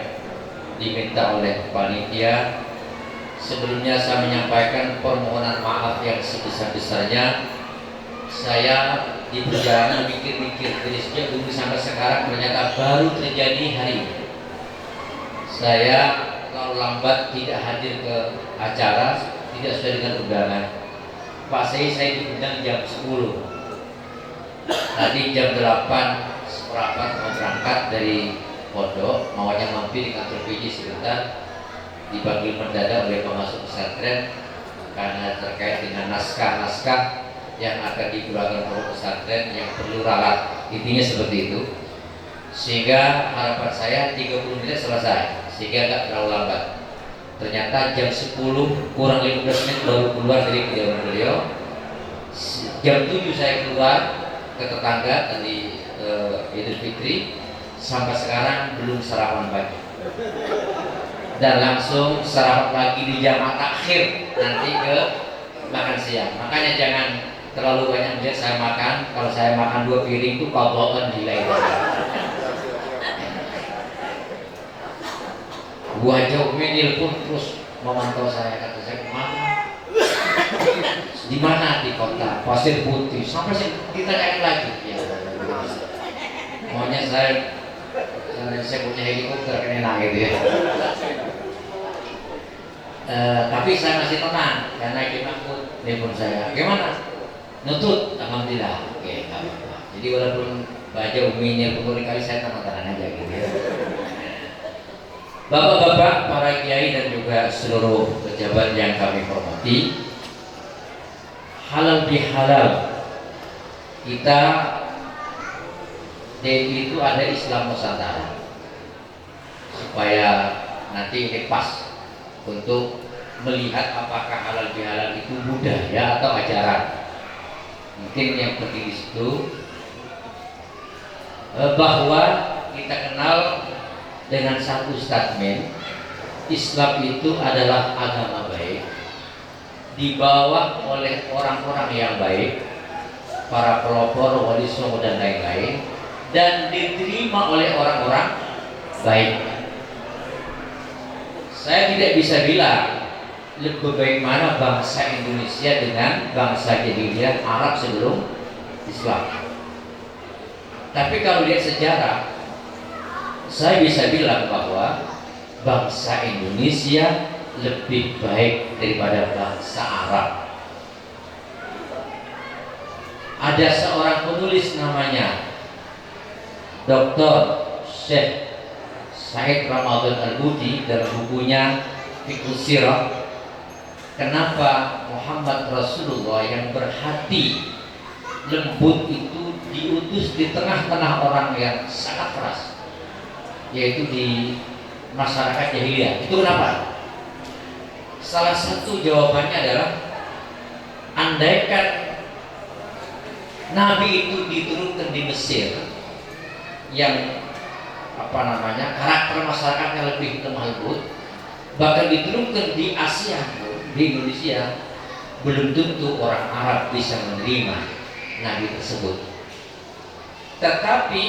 diminta oleh panitia, sebelumnya saya menyampaikan permohonan maaf yang sebesar-besarnya. Saya di perjalanan mikir-mikir dari sejak dulu sampai sekarang ternyata baru terjadi hari ini. Saya kalau lambat tidak hadir ke acara, tidak sesuai dengan undangan. Pak saya diundang jam 10. Tadi jam 8 seperempat mau berangkat dari pondok, maunya mampir di kantor PJ sebentar, dipanggil mendadak oleh pengasuh pesantren karena terkait dengan naskah-naskah yang akan dikeluarkan oleh pesantren yang perlu ralat, intinya seperti itu. Sehingga harapan saya 30 menit selesai, sehingga tidak terlalu lambat. Ternyata jam 10 kurang 15 menit baru keluar dari kediaman beliau. Jam 7 saya keluar ke tetangga tadi Idul Fitri, sampai sekarang belum sarapan pagi dan langsung sarapan lagi di jam akhir nanti ke makan siang. Makanya jangan terlalu banyak melihat saya makan. Kalau saya makan 2 piring itu kotoran nilai. Bu Haji Uminil pun terus memantau saya, kata saya kemana? Di mana? Di kota Pasir Putih. Sampai saya ditanyakan lagi. Ya, maunya saya punya helikopter kan enak gitu ya. Tapi saya masih tenang karena Ki Mahmud telepon saya. Gimana? Nutut, alhamdulillah. Oke, nggak apa-apa. Jadi walaupun baca uminya berkali-kali saya tenang-tenang aja gitu ya. Bapak-bapak, para kiai dan juga seluruh pejabat yang kami hormati, halal bihalal. Kita itu ada Islam Nusantara supaya nanti ini pas untuk melihat apakah halal bihalal itu budaya atau ajaran. Mungkin yang penting di situ bahwa kita kenal dengan satu statement, Islam itu adalah agama baik, dibawa oleh orang-orang yang baik, para pelopor, wali songo dan lain-lain, dan diterima oleh orang-orang baik. Saya tidak bisa bilang lebih baik mana bangsa Indonesia dengan bangsa jahiliyah Arab sebelum Islam. Tapi kalau lihat sejarah, saya bisa bilang bahwa bangsa Indonesia lebih baik daripada bahasa Arab. Ada seorang penulis namanya Dr. Syekh Said Ramadan Al-Budi dalam bukunya Fiqh Sirah, kenapa Muhammad Rasulullah yang berhati lembut itu diutus di tengah-tengah orang yang sangat keras, yaitu di masyarakat jahiliyah. Itu kenapa? Salah satu jawabannya adalah, andaikan Nabi itu diturunkan di Mesir yang karakter masyarakatnya lebih lemah lembut, bahkan diturunkan di Asia, di Indonesia, belum tentu orang Arab bisa menerima Nabi tersebut. Tetapi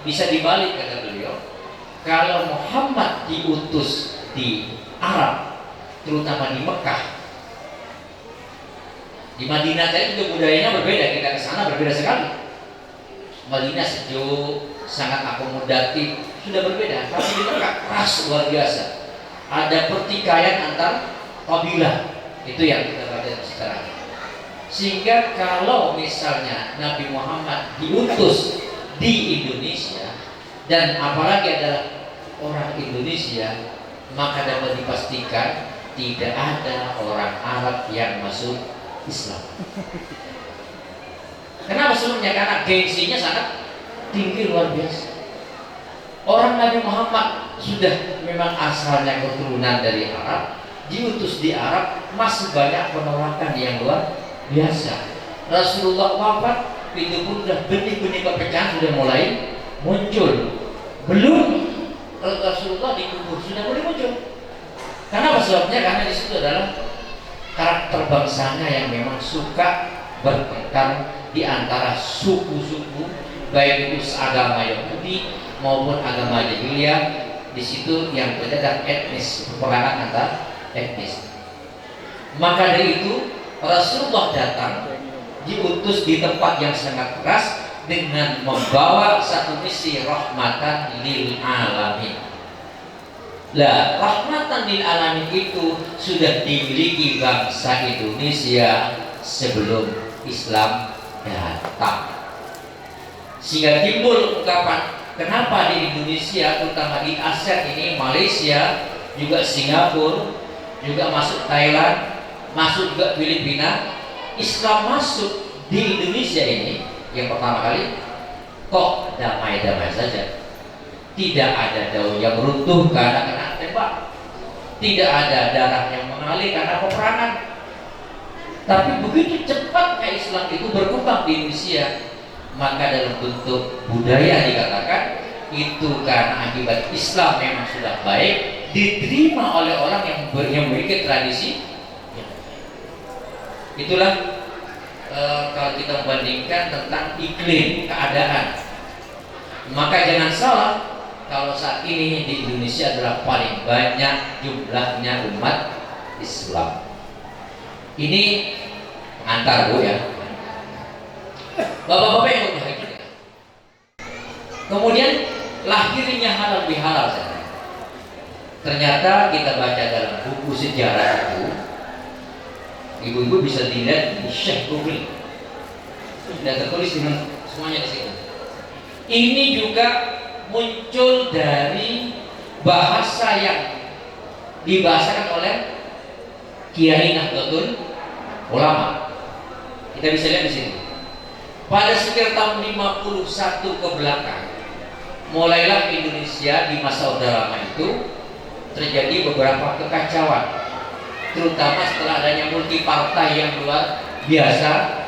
bisa dibalik, kata beliau, kalau Muhammad diutus di Arab, terutama di Mekah, di Madinah tadi juga budayanya berbeda, kita ke sana berbeda sekali. Madinah sejuk, sangat akomodatif, sudah berbeda. Tapi di Mekah keras luar biasa. Ada pertikaian antar kabilah, itu yang kita baca sekarang. Sehingga kalau misalnya Nabi Muhammad diutus di Indonesia, dan apalagi adalah orang Indonesia, maka dapat dipastikan tidak ada orang Arab yang masuk Islam. Kenapa sebelumnya? Karena gengsinya sangat tinggi luar biasa. Orang Nabi Muhammad sudah memang asalnya keturunan dari Arab, diutus di Arab, masih banyak penolakan yang luar biasa. Rasulullah wafat, itu pun sudah benih-benih perpecahan sudah mulai muncul. Belum Rasulullah dikubur sudah mulai muncul. Kenapa sebabnya? Karena di situ adalah karakter bangsanya yang memang suka bertengkar di antara suku-suku, baik itu seagama Yahudi maupun agama jahiliyah. Di situ yang terjadi etnis, peperangan antar etnis. Maka dari itu Rasulullah datang diutus di tempat yang sangat keras dengan membawa satu misi rahmatan lil alamin. Lah, rahmatan lil alamin itu sudah dimiliki bangsa Indonesia sebelum Islam datang. Sehingga timbul ungkapan, kenapa di Indonesia, terutama di ASEAN ini, Malaysia, juga Singapura, juga masuk Thailand, masuk juga Filipina, Islam masuk di Indonesia ini yang pertama kali kok damai-damai saja. Tidak ada daun yang runtuh karena kena tembak, tidak ada darah yang mengalir karena peperangan. Tapi begitu cepatnya Islam itu berkembang di Indonesia, maka dalam bentuk budaya dikatakan itu karena akibat Islam memang sudah baik, diterima oleh orang yang memiliki tradisi. Itulah kalau kita membandingkan tentang iklim keadaan, maka jangan salah kalau saat ini di Indonesia adalah paling banyak jumlahnya umat Islam. Ini pengantar Bu ya, bapak-bapak yang berbahagia. Kemudian lahirnya halal bihalal. Ternyata kita baca dalam buku sejarah itu, ibu-ibu bisa dilihat di Syekh Google, sudah tertulis dengan semuanya di situ. Ini juga muncul dari bahasa yang dibahasakan oleh Kiai Nahdlatul Ulama. Kita bisa lihat di sini. Pada sekitar tahun 51 ke belakang, mulailah Indonesia di masa Orde Lama itu terjadi beberapa kekacauan, terutama setelah adanya multi partai yang luar biasa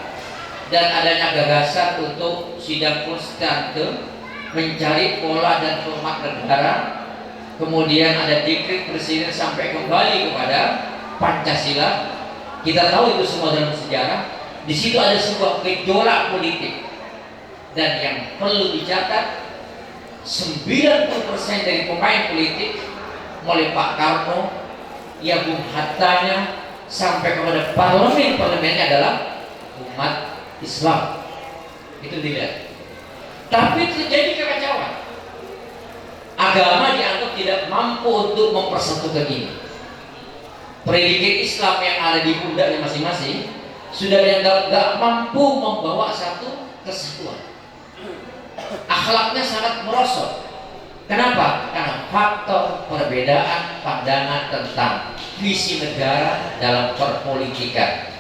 dan adanya gagasan untuk sidang konstante, mencari pola dan format negara. Kemudian ada dekret presiden sampai kembali kepada Pancasila. Kita tahu itu semua dalam sejarah. Di situ ada sebuah gejolak politik, dan yang perlu dicatat, 90% dari pemain politik, mulai Pak Karno, ya Bung Hattanya, sampai kepada parlemennya adalah umat Islam. Itu dilihat. Tapi terjadi kekacauan. Agama dianggap tidak mampu untuk mempersatukan ini. Predikat Islam yang ada di pundaknya masing-masing sudah dianggap gak mampu membawa satu kesatuan. Akhlaknya sangat merosot. Kenapa? Karena faktor perbedaan pandangan tentang visi negara dalam perpolitikan.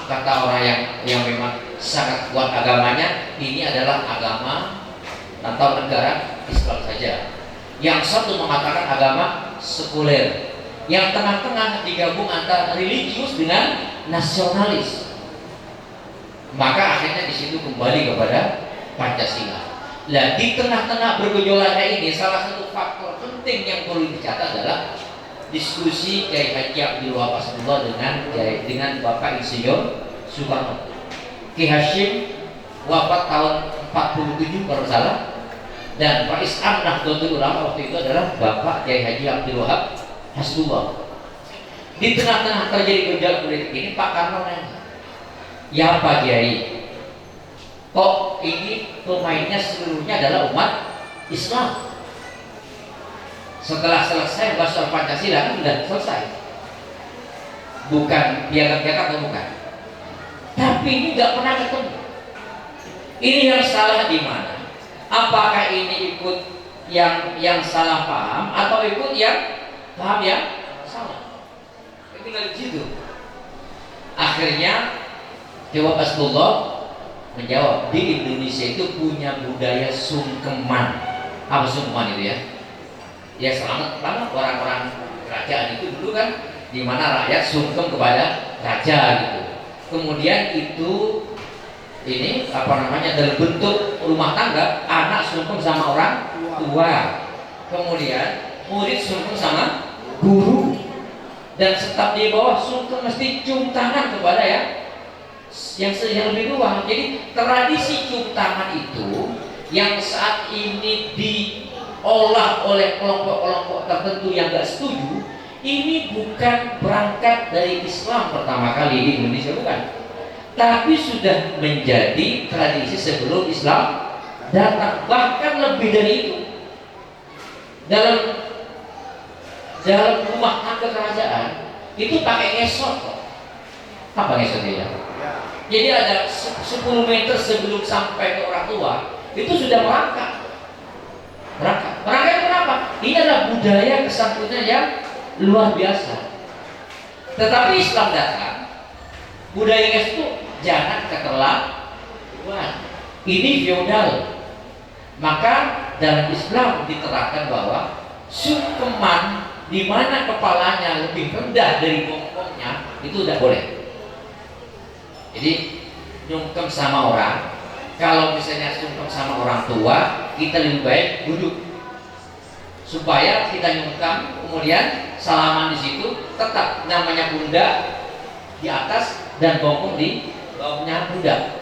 Kata orang yang memang sangat kuat agamanya, ini adalah agama atau negara Islam saja. Yang satu mengatakan agama sekuler. Yang tengah-tengah digabung antara religius dengan nasionalis. Maka akhirnya di situ kembali kepada Pancasila. Nah, di tengah-tengah bergejolaknya ini, salah satu faktor penting yang perlu dicatat adalah diskusi Kiai Haji Abdul Wahab Hasbullah dengan Bapak Insinyur Soekarno. Ki Hashim wafat tahun 47 kalau salah, dan Pak Is'am Nahdlatul Ulama waktu itu adalah Bapak Kiai Haji Abdul Wahab Hasbullah. Di tengah-tengah terjadi gejolak politik ini, Pak Karno nanya, ya Pak Kiai, kok ini pemainnya seluruhnya adalah umat Islam? Setelah selesai bahas soal Pancasila kan sudah selesai, bukan piagam-piagam atau bukan. Tapi ini nggak pernah ketemu. Ini yang salah di mana? Apakah ini ikut yang salah paham atau ikut yang paham yang salah? Tinggal di situ. Akhirnya jawab Hasbullah menjawab, di Indonesia itu punya budaya sungkeman. Apa sungkeman itu ya? Ya selamat orang-orang kerajaan itu dulu kan, di mana rakyat sungkem kepada raja gitu. Kemudian itu ini apa namanya, dalam bentuk rumah tangga, anak sungkem sama orang tua. Kemudian murid sungkem sama guru. Dan staf di bawah sungkem mesti cium tangan kepada yang lebih tua. Jadi tradisi cium tangan itu yang saat ini diolah oleh kelompok-kelompok tertentu yang gak setuju, ini bukan berangkat dari Islam pertama kali di Indonesia, bukan, tapi sudah menjadi tradisi sebelum Islam datang, bahkan lebih dari itu. Dalam rumah tangga kerajaan itu pakai ngesot kok. Apa ngesotnya ya? Jadi ada 10 meter sebelum sampai ke orang tua itu sudah merangkak. Merangkak itu kenapa? Ini adalah budaya kesantunan yang luar biasa. Tetapi Islam datang, budaya ngesot itu jangan keterlaluan. Ini feodal. Maka dalam Islam diterapkan bahwa sungkeman di mana kepalanya lebih rendah dari bokongnya itu tidak boleh. Jadi nyungkem sama orang, kalau misalnya sungkem sama orang tua, kita lebih baik duduk supaya kita nyungkem, kemudian salaman di situ tetap namanya pundak di atas dan bokong di bawahnya pundak.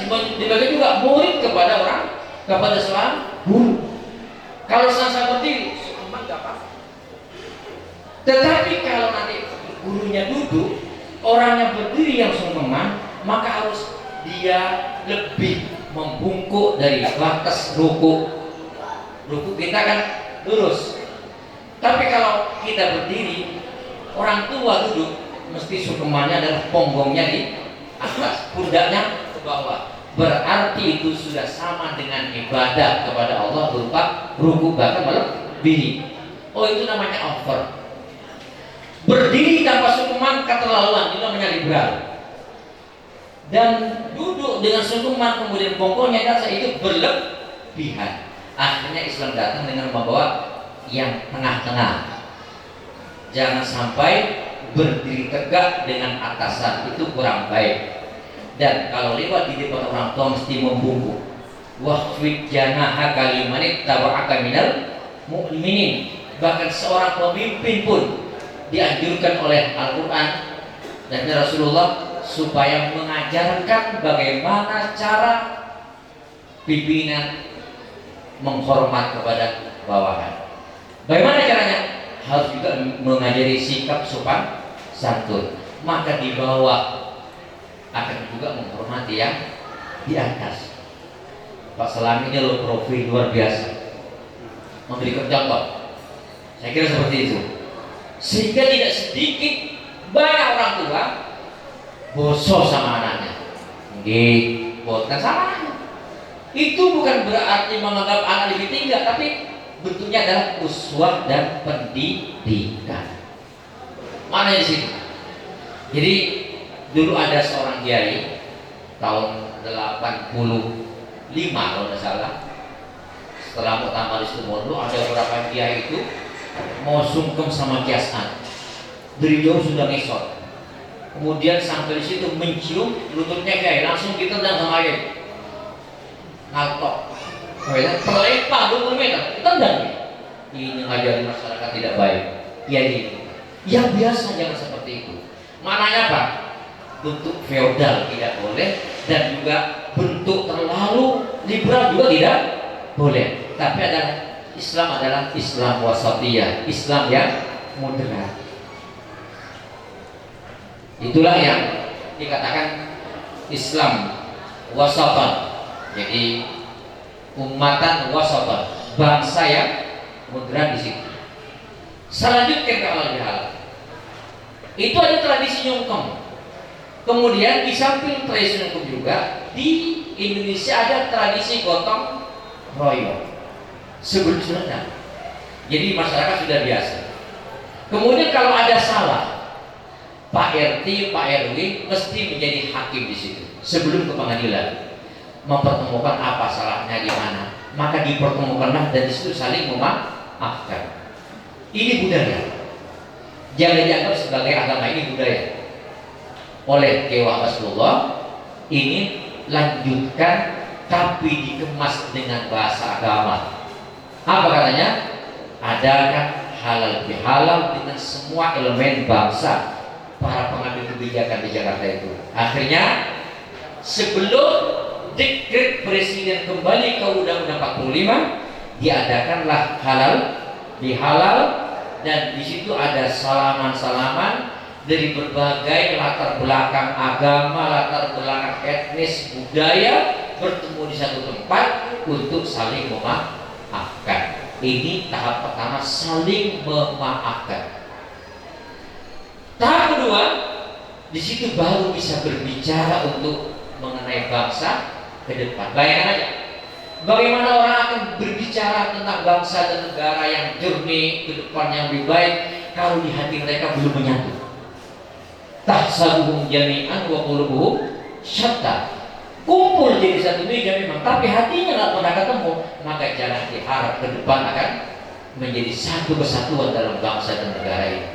Dibagi juga murid kepada seorang guru. Kalau sama berdiri, sungkeman nggak apa-apa. Tetapi kalau nanti gurunya duduk, orangnya berdiri yang sungkeman, maka harus dia lebih membungkuk dari batas ruku. Ruku kita kan lurus. Tapi kalau kita berdiri, orang tua duduk, mesti sungkemannya adalah ponggongnya di atas, pundaknya ke bawah. Berarti itu sudah sama dengan ibadah kepada Allah berupa ruku, bahkan melebihi. Oh, itu namanya over. Berdiri tanpa sungkeman keterlaluan, itu namanya liberal. Dan duduk dengan sungkeman kemudian bongkongnya dasar, itu berlebihan. Akhirnya Islam datang dengan membawa yang tengah-tengah. Jangan sampai berdiri tegak dengan atasan, itu kurang baik. Dan kalau lewat di depan orang tua mesti membungkuk. Wahfid janahaka liman ittaba'aka minal mu'minin. Bahkan seorang pemimpin pun dianjurkan oleh Al-Quran dan Rasulullah supaya mengajarkan bagaimana cara pimpinan menghormat kepada bawahan. Bagaimana caranya? Harus juga mengajari sikap sopan santun. Maka di bawah akan juga menghormati yang di atas. Pak Salam ini loh profil luar biasa, memberikan contoh. Saya kira seperti itu. Sehingga tidak sedikit banyak orang tua bosok sama anaknya. Bosan sama anaknya. Itu bukan berarti menganggap anak lebih tinggi, tapi bentuknya adalah uswah dan pendidikan. Mana di sini? Jadi dulu ada seorang kiai tahun 85 kalau tidak salah. Setelah Muktamar Istimewa ada beberapa kiai itu mau sungkem sama kiasan. Dari jauh sudah ngesot. Kemudian sampai di situ mencium lututnya kiai, langsung ditendang sama kiai. Ngaltok. Terlempar 20 meter, ditendang. Ini ngajari masyarakat tidak baik. Kiai yang biasa jangan seperti itu. Maknanya apa? Bentuk feodal tidak boleh, dan juga bentuk terlalu liberal juga tidak boleh. Tapi adalah Islam wasatiyah, Islam yang moderat. Itulah yang dikatakan Islam wasatan. Jadi ummatan wasatan, bangsa yang moderat di situ. Selanjutnya ke halal bihalal. Itu ada tradisi nyungkem. Kemudian di samping tradisi nyungkem juga di Indonesia ada tradisi gotong royong sebelum sunat. Jadi masyarakat sudah biasa. Kemudian kalau ada salah, Pak RT, Pak RW mesti menjadi hakim di situ sebelum ke pengadilan, mempertemukan apa salahnya di mana, maka dipertemukanlah dan di situ saling memaafkan. Ini budaya. Jangan dianggap sebagai agama, ini budaya. Oleh Kiai Rasulullah ini lanjutkan tapi dikemas dengan bahasa agama. Apa katanya? Adakan halal bihalal dengan semua elemen bangsa, para pengambil kebijakan di Jakarta itu. Akhirnya sebelum dekret presiden kembali ke Undang-Undang 45, diadakanlah halal bihalal, dan di situ ada salaman-salaman dari berbagai latar belakang agama, latar belakang etnis, budaya bertemu di satu tempat untuk saling memaafkan. Ini tahap pertama, saling memaafkan. Tahap kedua, di situ baru bisa berbicara untuk mengenai bangsa ke depan. Bayangkan aja, bagaimana orang akan berbicara tentang bangsa dan negara yang jernih ke depan yang lebih baik kalau di hati mereka belum menyatu. Tahsabuhum jami'an wa qulubuhum syatta. Kumpul jadi satu meja memang, tapi hatinya nggak pernah ketemu, maka jangan diharap ke depan akan menjadi satu kesatuan dalam bangsa dan negara ini.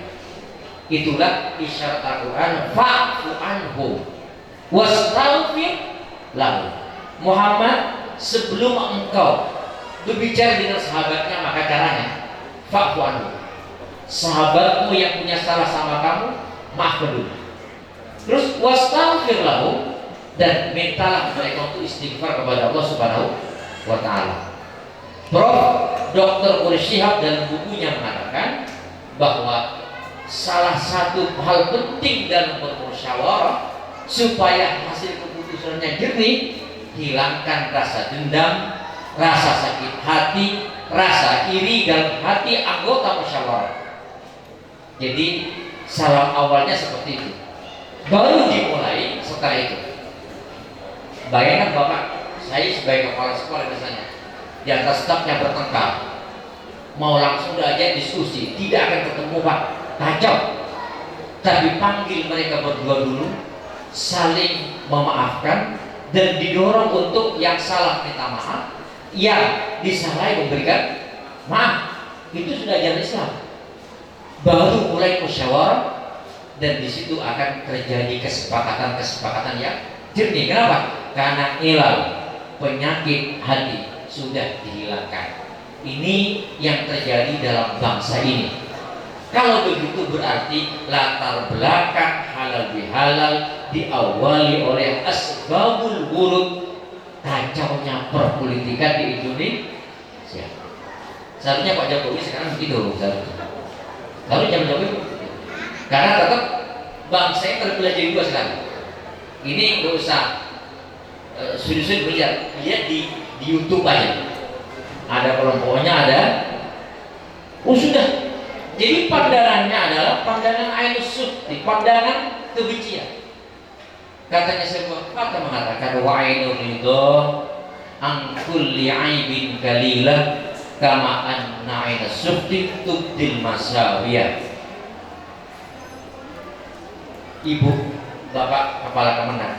Itulah isyarat Al-Quran, fa'fu anhum wastaghfir lahum. Muhammad, sebelum engkau berbicara dengan sahabatnya, maka caranya fa'fu anhum. Sahabatmu yang punya salah sama kamu, maafkan dulu. Terus wastaghfir lahum, dan mintalah mereka untuk istighfar kepada Allah Subhanahu wa taala. Prof. Dr. Quraish Shihab dalam bukunya mengatakan bahwa salah satu hal penting dalam bermusyawarah supaya hasil keputusannya jernih, hilangkan rasa dendam, rasa sakit hati, rasa iri dalam hati anggota musyawarah. Jadi salam awalnya seperti itu, baru dimulai setelah itu. Bayangkan Bapak, saya sebagai kepala sekolah misalnya, di atas stafnya bertengkar, mau langsung aja diskusi, tidak akan ketemu Pak, kacau. Tapi panggil mereka berdua dulu, saling memaafkan, dan didorong untuk yang salah minta maaf, yang disalahi memberikan maaf. Itu sudah ajaran Islam. Baru mulai musyawarah, dan di situ akan terjadi kesepakatan yang jernih. Kenapa? Karena ilal, penyakit hati sudah dihilangkan. Ini yang terjadi dalam bangsa ini. Kalau begitu berarti latar belakang halal bihalal diawali oleh asbabul wurud, kacaunya perpolitikan di Indonesia. Seharusnya Pak Jokowi sekarang begitu, seharusnya zaman Jokowi, karena tetap bangsa yang terbelah jadi dua sekarang. Ini nggak usah sudut-sudut melihat, lihat di YouTube aja. Ada kelompoknya, ada. Oh sudah, Jadi pandangannya adalah pandangan ainus sukhti, pandangan kebencian. Katanya sebuah kata mengatakan wa ainur ridho an kulli aibin kalilah kama anna ainus sukhti tubdil masawiyah. Ibu, bapak kepala kemenang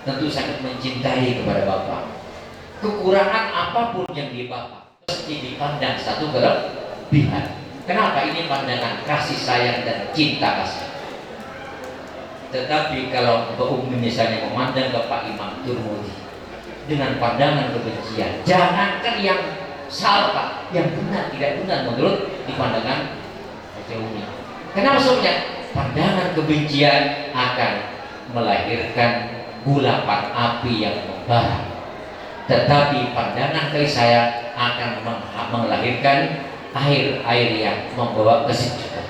tentu sangat mencintai kepada bapak. Kekurangan apapun yang di bapak mesti dipandang satu kelebihan. Kenapa? Ini pandangan kasih sayang dan cinta kasih. Tetapi kalau misalnya memandang ke Pak Imam Turmudi dengan pandangan kebencian, jangankan yang salah, yang benar tidak benar menurut di pandangan Umi. Kenapa sebabnya? Pandangan kebencian akan melahirkan gulapan api yang membara. Tetapi pandangan kasih sayang akan melahirkan air yang membawa kesejukan.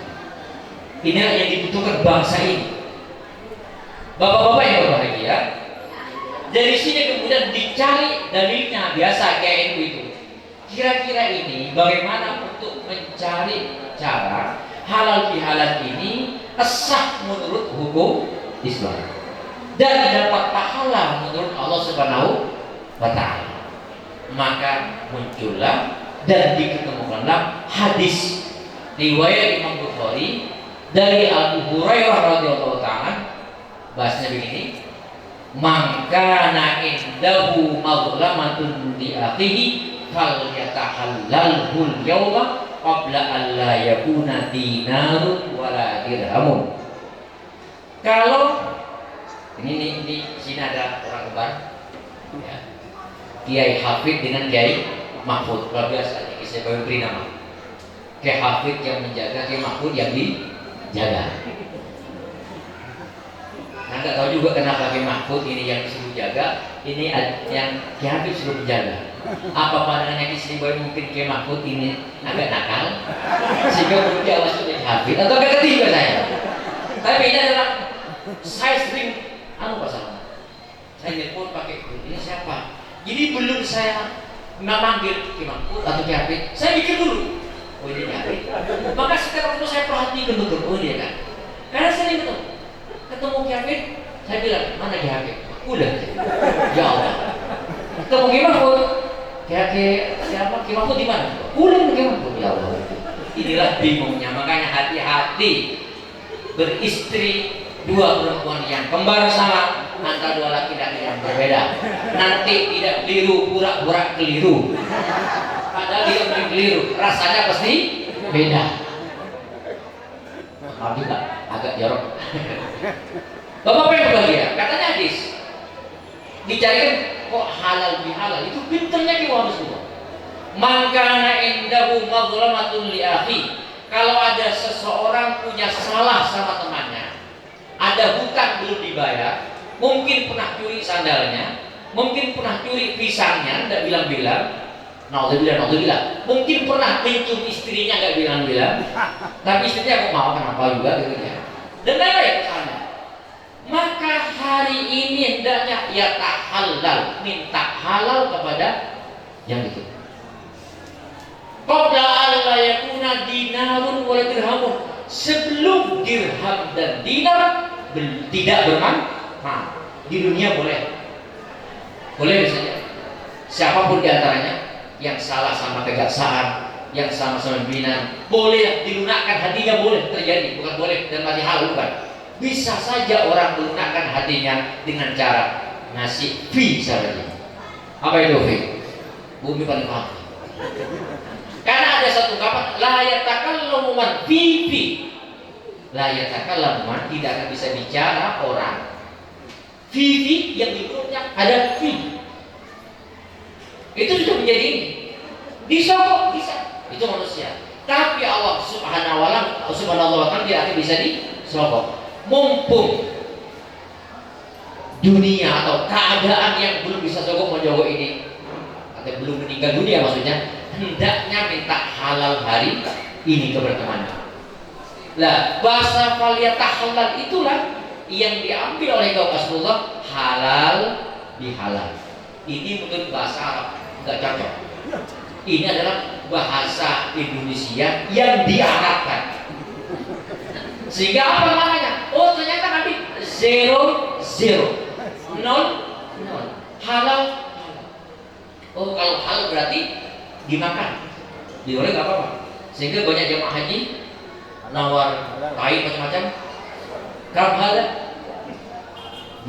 Inilah yang dibutuhkan bangsa ini. Bapak-bapak yang berbahagia, dari sini kemudian dicari dalilnya. Biasa kayak itu. Kira-kira ini bagaimana untuk mencari cara halal bihalal ini sah menurut hukum Islam dan dapat pahala menurut Allah Subhanahu wa Ta'ala. Maka muncullah dan diketemukanlah hadis riwayat Imam Bukhari dari Abu Hurairah radhiyallahu ta'ala, bahasnya begini: man kana indahu mazlamatun li akhihi falyatahallalhu al-yawma qabla an la yakuna dinarun wala dirhamun. Kalau ini sini ada orang kembar ya, Kiai Hafid dengan Kiai Mahfud, luar biasa. Saya baru beri nama Kiai Hafid yang menjaga, Kiai Mahfud yang dijaga. Nah, nggak tahu juga kenapa Kiai Mahfud ini yang disuruh jaga, ini yang Kiai Hafid suruh menjaga. Apa pandangannya di sini bahwa mungkin Kiai Mahfud ini agak nakal sehingga perlu diawas oleh Hafid, atau agak ketiga saya. Tapi ini adalah saya sering pasangan. Saya telepon pakai ini siapa? Jadi belum saya memanggil Kiai Mahfud atau Kiai Hafid, saya mikir dulu, oh ini Kiai Hafid. Maka setelah itu saya perhatikan betul, oh dia kan. Karena saya ketemu Kiai Hafid, saya bilang, mana Kiai Hafid? Udah, ya Allah. Ketemu Kiai Mahfud, Kiai Mahfud di mana? Udah Kiai Mahfud, ya Allah. Inilah bingungnya, makanya hati-hati beristri dua perempuan yang kembar sama antara dua laki-laki yang berbeda. Nanti tidak keliru, pura-pura keliru. Padahal dia bukan keliru, rasanya pasti beda. Maaf juga, agak jorok. Bapak yang berbahagia, katanya hadis dicarikan kok halal bihalal, itu pinternya Ki Muhammad semua. Man kana indahu mazlamatun li akhi, kalau ada seseorang punya salah sama temannya, ada hutang belum dibayar, mungkin pernah curi sandalnya, mungkin pernah curi pisangnya, tidak bilang-bilang, naudzubillah, mungkin pernah mencium istrinya, nggak bilang-bilang, tapi istrinya kok mau kenapa juga gitu ya, dan lain-lain misalnya. Maka hari ini hendaknya ya tahallal, minta halal kepada yang itu. Qabla alla yakuna dinarun wala dirhamun, sebelum dirham dan dinar tidak bermanfaat. Di dunia boleh misalnya siapapun diantaranya yang salah sama kejaksaan, yang sama-sama pimpinan, boleh dilunakkan hatinya, boleh terjadi, bukan boleh dan mati hal, bukan. Bisa saja orang melunakkan hatinya dengan cara ngasih fee saja. Apa itu fee? Bumi paling paham. Karena ada satu kapan la yatakallamu man fi la yatakallamu man, tidak akan bisa bicara orang fi yang di mulutnya ada fi. Itu sudah menjadi ini. Disogok bisa, itu manusia. Tapi Allah Subhanahu wa ta'ala tidak akan bisa disogok. Mumpung dunia atau keadaan yang belum bisa sogok menjogok ini, atau belum meninggal dunia maksudnya, hendaknya minta halal hari ini kepada temannya. Lah, bahasa faliyatahallal itulah yang diambil oleh kaum Rasulullah, halal bihalal. Ini menurut bahasa Arab nggak cocok. Ini adalah bahasa Indonesia yang diarabkan. Sehingga apa maknanya? Oh ternyata nanti 0 0 nol nol halal. Oh kalau halal berarti dimakan, dioleh nggak apa-apa. Sehingga banyak jemaah haji nawar kain macam-macam. Kamu halal?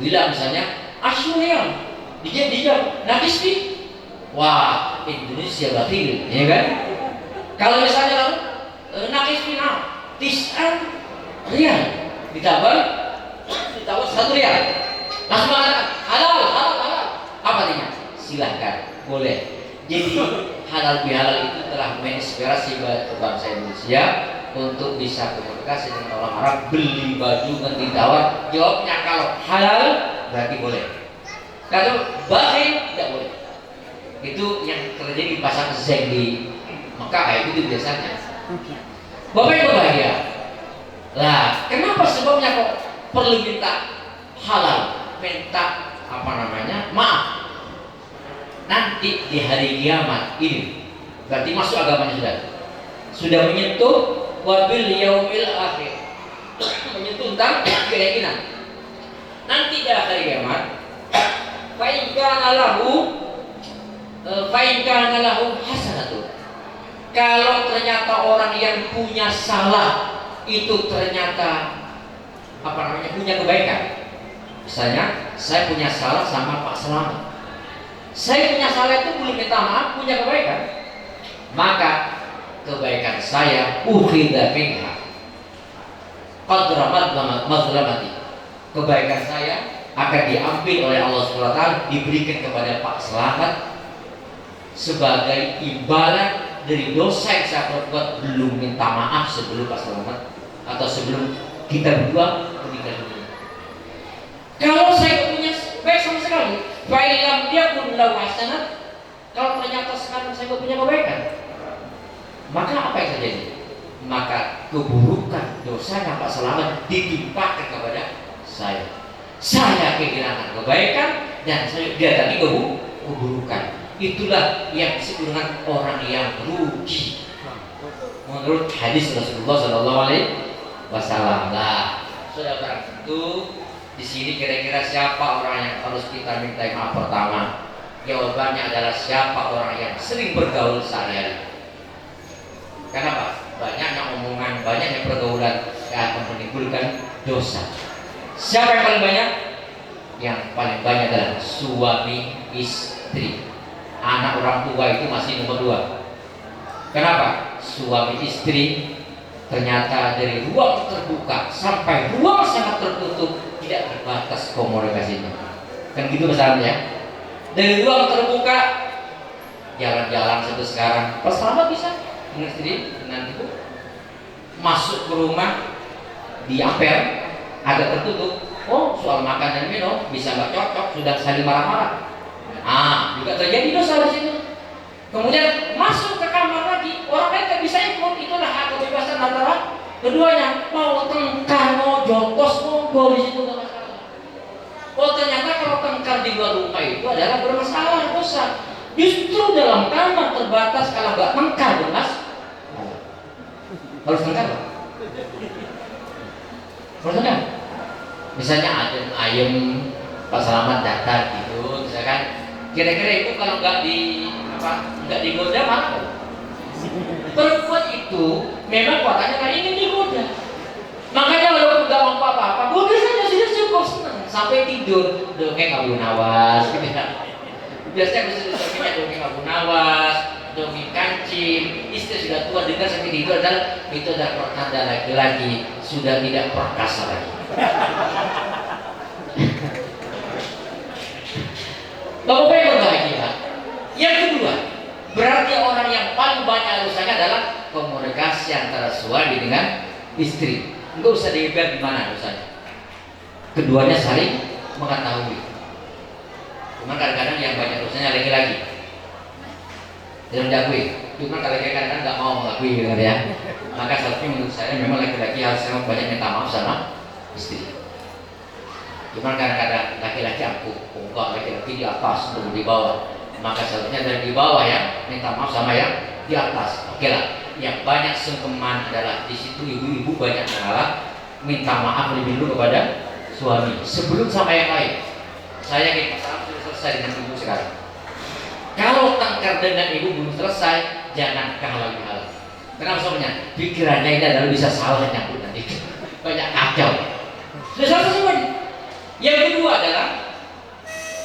Bila misalnya asyurian dijam nakis di, wah Indonesia batil, ya kan? Kalau misalnya lalu nakis final tis'an rial ditawar 1 rial, langsung mengatakan halal. Apa artinya? Silahkan, boleh. Jadi halal bihalal itu telah menginspirasi bangsa Indonesia untuk bisa komunikasi dengan orang Arab, beli baju nanti tawar. Jawabnya kalau halal berarti boleh, kalau bakhil tidak boleh. Itu yang terjadi di pasar Zeng di Mekah, itu biasanya. Bapak Ibu bahagia. Lah, kenapa sebabnya kok perlu minta halal, minta maaf? Nanti di hari kiamat ini berarti masuk agamanya sudah menyentuh wabil yaumil akhir, menyentuh tentang keyakinan. Nanti di hari kiamat, fa in kana lahu hasanatu. Kalau ternyata orang yang punya salah itu ternyata punya kebaikan. Misalnya saya punya salah sama Pak Selamat, saya punya salah itu boleh minta maaf, punya kebaikan, maka kebaikan saya ukhidha minha qadra mazlamati, kebaikan saya akan diambil oleh Allah SWT, diberikan kepada Pak Selamat sebagai imbalan dari dosa yang saya perbuat belum minta maaf sebelum Pak Selamat atau sebelum kita berdua menikah dunia. Kalau saya punya baik sama sekali, fa'ilam dia pun lahu hasanat, kalau ternyata sekarang saya punya kebaikan, maka apa yang terjadi? Maka keburukan dosanya Pak Selamat ditimpakan kepada saya. Saya kehilangan kebaikan dan dia tadi keburukan. Itulah yang disebut dengan orang yang rugi menurut hadis Rasulullah SAW. Nah, saudara itu di sini kira-kira siapa orang yang harus kita minta maaf pertama? Jawabannya adalah siapa orang yang sering bergaul sehari-hari. Kenapa? Banyaknya omongan, banyaknya pergaulan yang akan menimbulkan dosa. Siapa yang paling banyak? Yang paling banyak adalah suami istri. Anak orang tua itu masih nomor 2. Kenapa? Suami istri ternyata dari ruang terbuka sampai ruang sangat tertutup tidak terbatas komunikasinya. Kan gitu misalnya. Dari ruang terbuka jalan-jalan seperti sekarang, Pak Selamat bisa dengan istri, dengan ibu masuk ke rumah di ampere agak tertutup. Oh, soal makan dan minum bisa nggak cocok, sudah saling marah-marah. Juga terjadi dosa di situ. Kemudian masuk ke kamar lagi, orang lain nggak bisa ikut. Itulah hak kebebasan antara keduanya. Mau tengkar, mau jotos, mau di situ nggak masalah. Oh ternyata kalau tengkar di luar rumah itu adalah bermasalah, dosa. Justru dalam kamar terbatas, kalau nggak tengkar mas, harus tengkar. Harus tengkar. Misalnya ada ayam Pak Selamat datang gitu, misalkan. Kira-kira itu kalau nggak digoda mana? Perempuan itu memang katanya kan ingin digoda. Makanya kalau nggak mau apa-apa, goda saja sudah cukup, senang sampai tidur. Dongeng Abu Nawas, gitu ya. Biasanya dongengnya dongeng Abu Nawas, dongeng kancing. Istri sudah tua dengar sampai tidur, itu adalah pertanda laki-laki sudah tidak perkasa lagi. Bapak yang berbahagia. Yang kedua, berarti orang yang paling banyak dosanya adalah komunikasi antara suami dengan istri. Enggak usah dibiar di mana dosanya. Keduanya saling mengetahui. Cuma kadang-kadang yang banyak dosanya laki-laki. Tidak diakui. Cuma kadang-kadang nggak mau mengakui, gitu ya. Maka seharusnya menurut saya memang laki-laki harus banyak minta maaf sama istri. Cuma kadang-kadang laki-laki aku, enggak, laki-laki di atas, belum di bawah. maka seharusnya dari di bawah ya minta maaf sama yang di atas. Oke lah. Yang banyak sungkeman adalah di situ ibu-ibu banyak mengalah minta maaf lebih dulu kepada suami sebelum sama yang lain. Saya yakin masalah sudah selesai dengan ibu sekarang. Kalau tangkar dengan ibu belum selesai, jangan kehalang-halang. Kenapa soalnya? Pikirannya ini adalah bisa salah nyambut nanti. Banyak kacau. Sudah selesai semuanya. Yang kedua adalah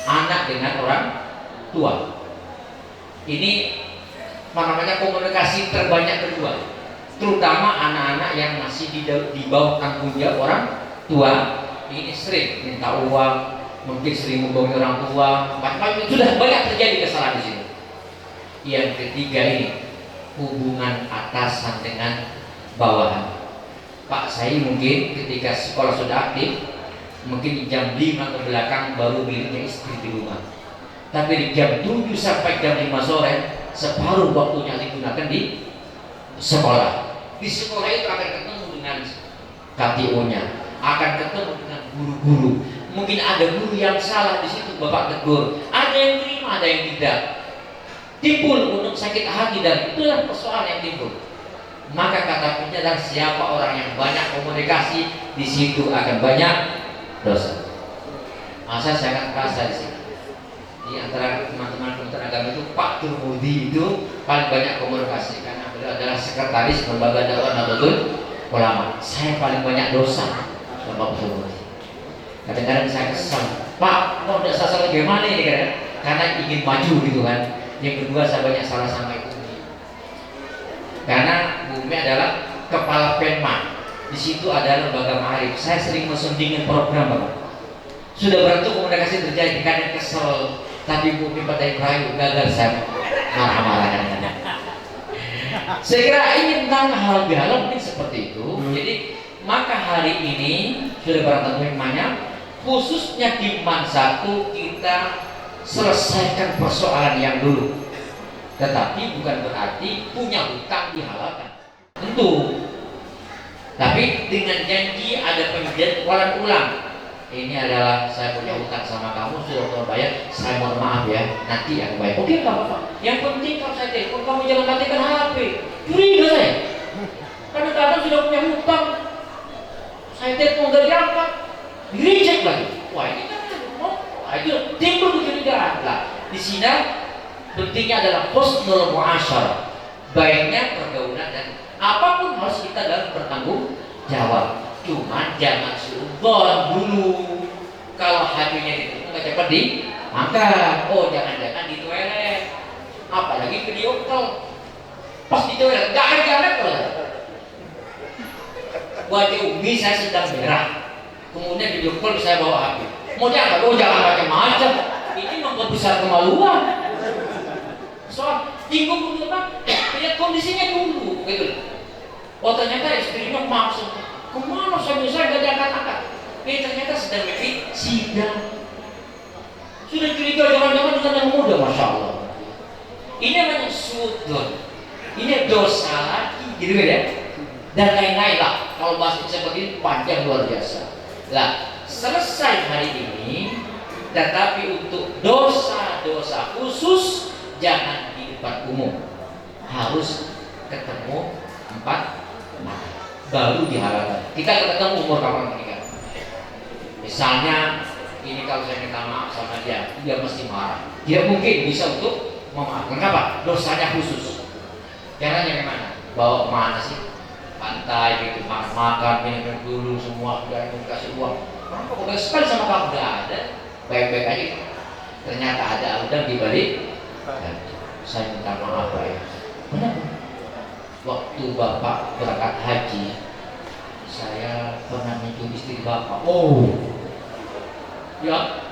anak dengan orang tua. Ini namanya komunikasi terbanyak kedua, terutama anak-anak yang masih di bawah tanggung jawab orang tua. Ini sering minta uang, mungkin sering membohongi orang tua, macam-macam. Sudah banyak terjadi kesalahan di sini. Yang ketiga ini hubungan atasan dengan bawahan. Pak, saya mungkin ketika sekolah sudah aktif, mungkin jam 5 ke belakang baru miliknya istri di rumah. Tapi di jam 7 sampai jam 5 sore separuh waktunya digunakan di sekolah. Di sekolah itu akan ketemu dengan KTO-nya, akan ketemu dengan guru-guru. Mungkin ada guru yang salah di situ, bapak tegur. Ada yang terima, ada yang tidak. Timbul untuk sakit hati dan itulah persoalan yang timbul. Maka kata kuncinya adalah siapa orang yang banyak komunikasi, di situ akan banyak dosa. Masa saya akan terasa di sini. Di antara teman-teman Kementerian Agama itu Pak Turmudi itu paling banyak komunikasi karena beliau adalah sekretaris lembaga dakwah Nahdlatul Ulama. Saya paling banyak dosa sama Pak Turmudi. Kadang-kadang saya kesal, Pak, mau tidak salah gimana ini kan? Karena ingin maju gitu kan. Yang kedua saya banyak salah sama Ibu Umi. Karena Bu Umi adalah kepala Penma. Di situ ada lembaga Ma'arif. Saya sering mensuntingin program Bapak. Sudah berarti komunikasi terjadi karena kesel. Tapi Bu Umi pada Ibrahim gagal saya marah-marah kadang-kadang. Saya kira ini tentang hal bihalal mungkin seperti itu. Jadi maka hari ini sudah barang tentu hikmahnya, khususnya di Man 1 kita selesaikan persoalan yang dulu. Tetapi bukan berarti punya hutang dihalalkan. Tentu. Tapi dengan janji ada penjadwalan ulang. Ini adalah saya punya hutang sama kamu, sudah kamu bayar, saya mohon maaf ya, nanti aku bayar. Oke, nggak apa-apa. Yang penting kalau saya telepon kamu jangan matikan HP. Curiga saya. Karena kadang sudah punya hutang, saya telepon nggak diangkat, di reject lagi. Wah ini kan itu timbul kecurigaan. Nah, di sini pentingnya adalah husnul muasyarah, baiknya pergaulan dan apapun harus kita dalam bertanggung jawab. Cuma jangan suudzon dulu. Kalau HP-nya ditutup nggak cepat diangkat. Oh jangan-jangan di toilet. Apalagi video call. Pas di toilet nggak akan diangkat loh. Wajah Umi saya sedang merah. Kemudian video call saya bawa HP. Mau diangkat? Oh jangan macam-macam. Ini membuat besar kemaluan. Soal bingung dulu Pak. Lihat kondisinya dulu. Gitu. Oh ternyata istrinya maksud. Kemana saya gak diangkat-angkat? Ternyata sedang bikin sidang. Sudah curiga jangan-jangan dengan yang muda, Masya Allah. Ini namanya sudon. Ini dosa lagi, gitu ya. Dan lain-lain lah. Kalau bahas seperti ini panjang luar biasa. Lah, selesai hari ini. Tetapi untuk dosa-dosa khusus jangan di depan umum. Harus ketemu 4 mata. Baru dihalalkan. Kita ketemu umur kapan menikah. Misalnya ini kalau saya minta maaf sama dia mesti marah. Dia mungkin bisa untuk memaafkan. Kenapa? Dosanya khusus. Caranya gimana? Bawa kemana sih? Pantai gitu, makan, minum dulu semua sudah dikasih uang. Kenapa kok gak sekali sama kamu? Gak ada. Baik-baik aja. Ternyata ada udang di balik. Saya minta maaf Pak ya. Kenapa? Waktu Bapak berangkat haji, saya pernah menyentuh istri Bapak. Oh, ya.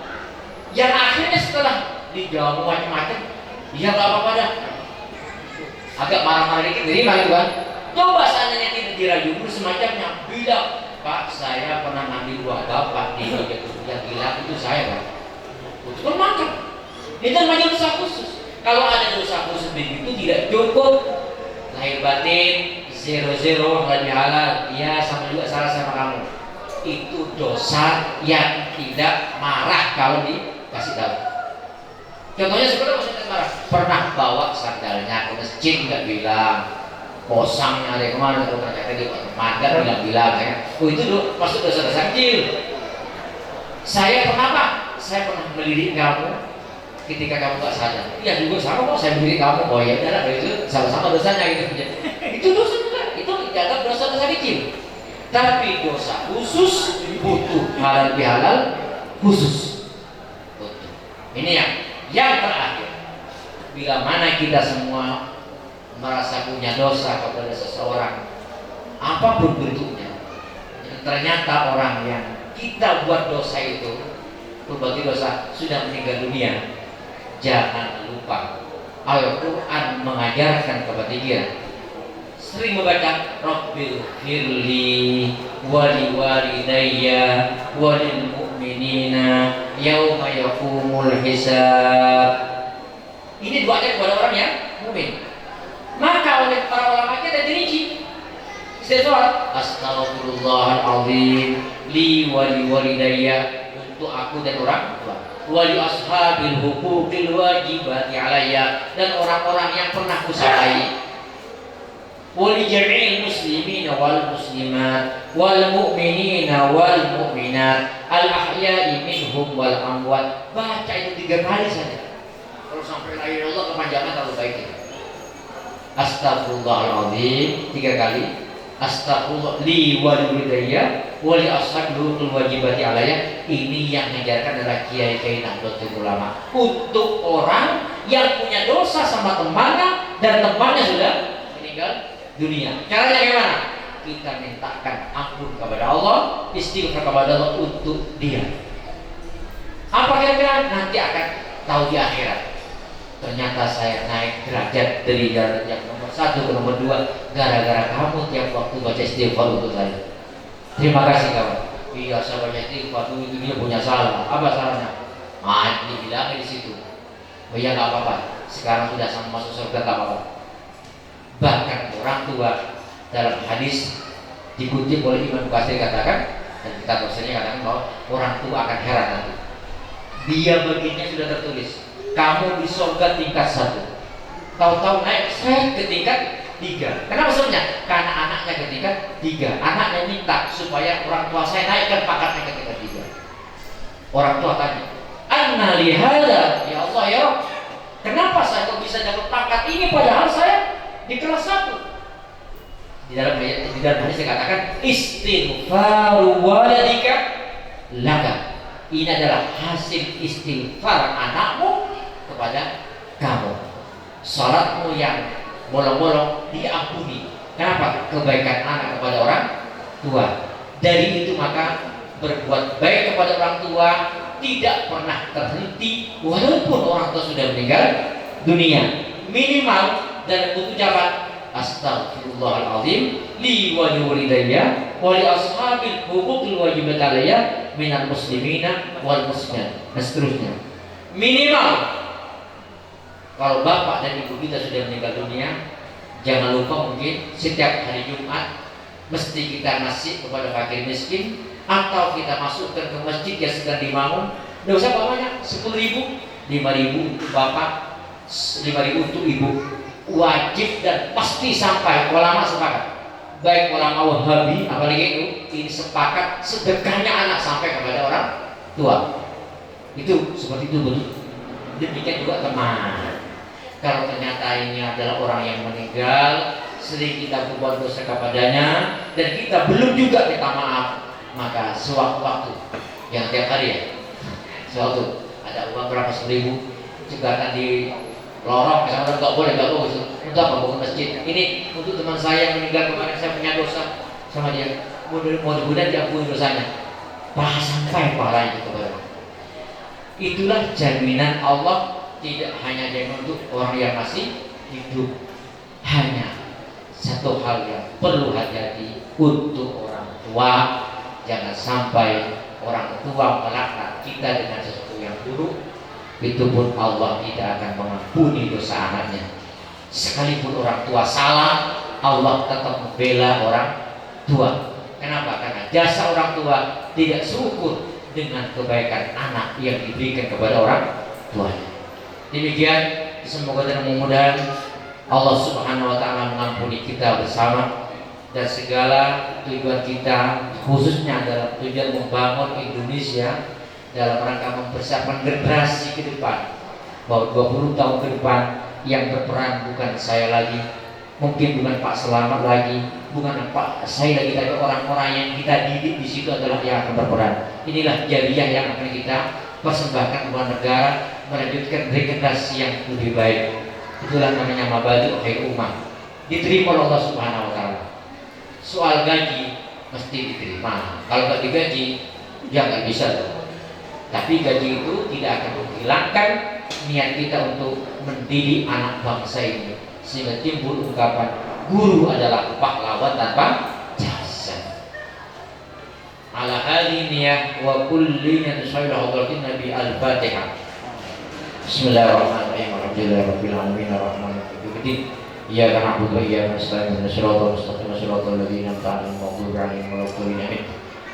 Yang akhirnya setelah dijawab macam-macam, ya nggak apa-apa dah. Agak marah-marah dikit, jadi gitu kan. Coba seandainya tidak dirayu dulu semacamnya, bilang Pak, saya pernah ngambil uang Bapak di yang gila itu saya Pak. Betul makan. Itu namanya dosa khusus. Kalau ada dosa khusus begitu tidak cukup. Lahir batin 00 lebih halal, ya sama juga salah sama kamu. Itu dosa yang tidak marah kalau dikasih tahu. Contohnya seperti sekarang pernah bawa sandalnya ke masjid nggak bilang, posangnya ada kemana, kalau ternyata di teman nggak bilang-bilang ya. Oh itu masuk dosa-dosa kecil. Saya pernah Pak, saya pernah melirik kamu ketika kamu nggak sadar. Iya juga sama kok, saya melirik kamu. Oh ya udah, itu sama-sama dosanya gitu. Itu dosa juga, itu dianggap dosa-dosa kecil. Tapi dosa khusus butuh halal bihalal khusus. Butuh. Ini yang terakhir. Bila mana kita semua merasa punya dosa kepada seseorang, apapun bentuknya, ternyata orang yang kita buat dosa itu berbagai dosa sudah meninggal dunia, jangan lupa Al-Quran mengajarkan kepada kita, sering membaca Rabbil firli wali walidayya walil mu'minina yauma yaqumul hisab. Ini doanya kepada orang yang mukmin. Maka oleh para ulama kita dirinci. Setiap sholat, Astaghfirullahaladzim li wali walidayya, untuk aku dan orang tua, wali ashabil huquqil wajibati alayya, dan orang-orang yang pernah kusapai, wali jami'il muslimina wal muslimat wal mu'minina wal mu'minat al ahya'i minhum wal amwat. Baca itu 3 kali saja. Kalau sampai la ilaha illallah kepanjangan terlalu baik. Astaghfirullahaladzim 3 kali, Astaghfirullah li walidayya wali ashabil wajibati alayya. Ini yang mengajarkan adalah kiai-kiai Nahdlatul Ulama untuk orang yang punya dosa sama temannya dan temannya sudah meninggal dunia. Caranya bagaimana? Kita mintakan ampun kepada Allah, istighfar kepada Allah untuk dia. Apa kira-kira? Nanti akan tahu di akhirat. Ternyata saya naik derajat dari derajat yang nomor 1 ke nomor 2 gara-gara kamu tiap waktu baca istighfar untuk saya. Terima kasih kawan. Iya, saya baca istighfar itu dia punya salah. Apa salahnya? Dibilang di situ. Oh iya, nggak apa-apa. Sekarang sudah sama masuk surga, nggak apa-apa. Bahkan orang tua dalam hadis dikutip oleh Imam Bukhari katakan, dan kita dosennya katakan bahwa orang tua akan heran nanti. Dia bagiannya sudah tertulis, kamu di surga tingkat 1. Tahu-tahu naik saya ke tingkat 3. Kenapa sebenarnya? Karena anaknya ke tingkat 3. Anaknya minta supaya orang tua saya naikkan pangkatnya ke tingkat 3. Orang tua tanya, anna lihada, ya Allah ya Rabb, kenapa saya kok bisa dapat pangkat ini padahal saya di kelas 1? Di dalam hadis dikatakan istighfaru waladika laka. Ini adalah hasil istighfar anakmu kepada kamu. Salatmu yang bolong-bolong diampuni. Kenapa? Kebaikan anak kepada orang tua. Dari itu maka berbuat baik kepada orang tua tidak pernah terhenti walaupun orang tua sudah meninggal dunia. Minimal dalam bentuk ucapan Astaghfirullahaladzim li wa liwalidayya wa li ashabil huquqil wajibat alayya minal muslimina wal muslimat, dan seterusnya. Minimal kalau bapak dan ibu kita sudah meninggal dunia, jangan lupa mungkin setiap hari Jumat mesti kita ngasih kepada fakir miskin, atau kita masukkan ke masjid yang sedang dibangun. Tidak usah banyak, 10.000, 5.000 untuk bapak, 5.000 untuk ibu. Wajib dan pasti sampai ulama sepakat, baik ulama Wahabi apalagi itu, ini sepakat sedekahnya anak sampai kepada orang tua. Itu seperti itu betul. Demikian juga teman. Kalau ternyata ini adalah orang yang meninggal, sering kita berbuat dosa kepadanya dan kita belum juga minta maaf, maka sewaktu-waktu, yang tiap hari ya, sewaktu ada uang berapa 10.000 cegatan di lorong, misalnya nggak boleh untuk apa bangun masjid. Ini untuk teman saya yang meninggal kemarin, saya punya dosa sama dia. Mudah-mudahan diampuni dosanya. Sampai pahalanya kepada. Itulah jaminan Allah, tidak hanya jaminan untuk orang yang masih hidup. Hanya satu hal yang perlu hati-hati untuk orang tua, jangan sampai orang tua melaknat kita dengan sesuatu yang buruk. Itu pun Allah tidak akan mengampuni dosa anaknya. Sekalipun orang tua salah, Allah tetap membela orang tua. Kenapa? Karena jasa orang tua tidak serukur dengan kebaikan anak yang diberikan kepada orang tuanya. Demikian Semoga dan mudah-mudahan Allah Subhanahu wa taala mengampuni kita bersama dan segala tujuan kita, khususnya adalah tujuan membangun Indonesia dalam rangka mempersiapkan generasi ke depan. Bahwa 20 tahun ke depan yang berperan bukan saya lagi, mungkin bukan Pak Selamat lagi, bukan Pak saya lagi, tapi orang-orang yang kita didik di situ adalah yang akan berperan. Inilah jariah yang akan kita persembahkan kepada negara, melanjutkan regenerasi yang lebih baik. Itulah namanya mabadi khair ummah. Diterima oleh Allah Subhanahu wa taala. Soal gaji mesti diterima. Kalau nggak digaji, ya nggak bisa dong. Tapi gaji itu tidak akan menghilangkan niat kita untuk mendidik anak bangsa ini, sehingga timbul ungkapan guru adalah pahlawan tanpa jasa. Ala hadhihi niyah wa kulli nashairu hadratin Nabi al-Fatihah. Bismillahirrahmanirrahim. Alhamdulillahirabbil alamin arrahmanirrahim. Iyyaka na'budu wa iyyaka nasta'in ihdinas siratal mustaqim siratal ladzina an'amta 'alaihim ghairil maghdubi 'alaihim waladdallin.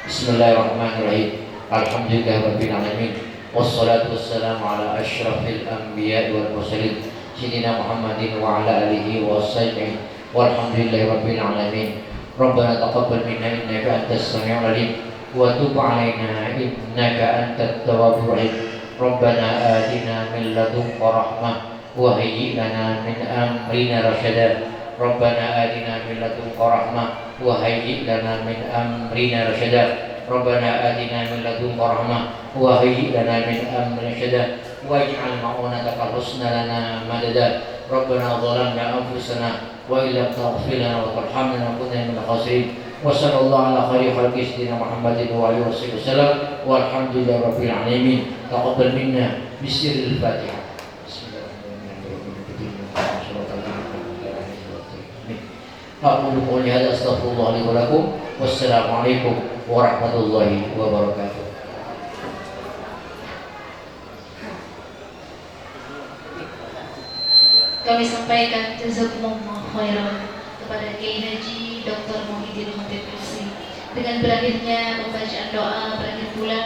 Bismillahirrahmanirrahim. Alhamdulillahirabbil alamin. Wassalatu wassalamu ala asyrafil anbiya'i wal mursalin sayyidina Muhammadin wa ala alihi wa sahbihi walhamdulillahirabbil alamin. Rabbana taqabbal minna innaka antas samiul alim wa tub 'alaina innaka antat tawwabur rahim. Rabbana atina min ladunka rahmah wa hayyi lana min amrina rasyada. Rabbana atina min ladunka rahmah wa hayyi lana min amrina rasyada. Rabbana atina min ladunka rahmah wa hayyi lana min amrina rasyada waj'al ma'unataka husna lana madada. Rabbana zalamna anfusana wa illam taghfir lana wa tarhamna lanakunanna minal khasirin. Wa sallallahu ala khairi khalqi sayyidina Muhammadin wa alihi wasallam walhamdulillahi rabbil alamin. Taqabbal minna bisirril Fatihah. Aqulu qawli hadza astaghfirullah li wa lakum. Wassalamu alaikum warahmatullahi wabarakatuh. Kami sampaikan jazakumullah khairan kepada Kiai Haji Dr. Muhyiddin Khatib LC. Dengan berakhirnya pembacaan doa, berakhir pula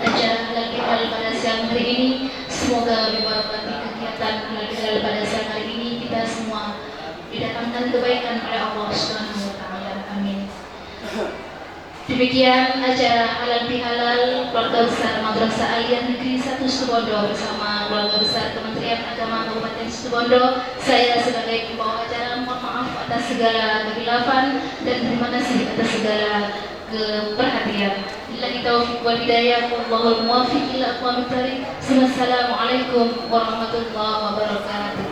acara halal bihalal pada siang hari ini. Semoga berbahagia kegiatan halal bihalal pada siang hari ini kita semua didatangkan kebaikan oleh Allah Subhanahu wa taala. Amin. Demikian acara halal bihalal keluarga besar Madrasah Aliyah Negeri 1 Situbondo bersama keluarga besar Kementerian Agama Kabupaten Situbondo. Saya sebagai pembawa acara mohon maaf atas segala kehilafan dan terima kasih atas segala keperhatian. Billahi taufiq wal hidayah wallahul muwaffiq ila aqwamit thariq. Assalamualaikum warahmatullahi wabarakatuh.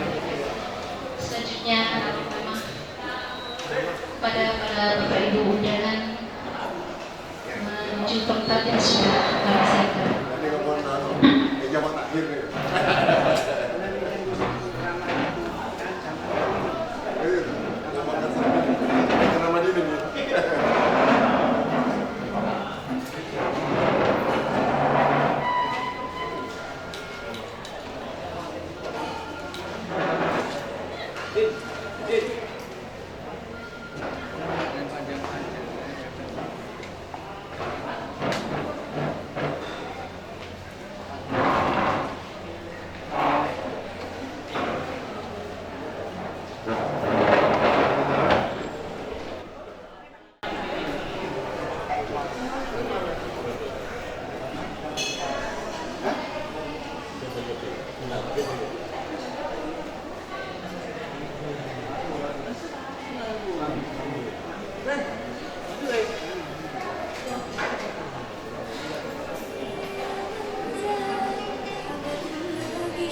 Selanjutnya pada Bapak Ibu undangan menuju tempat yang sudah kami siapkan.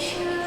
Sure.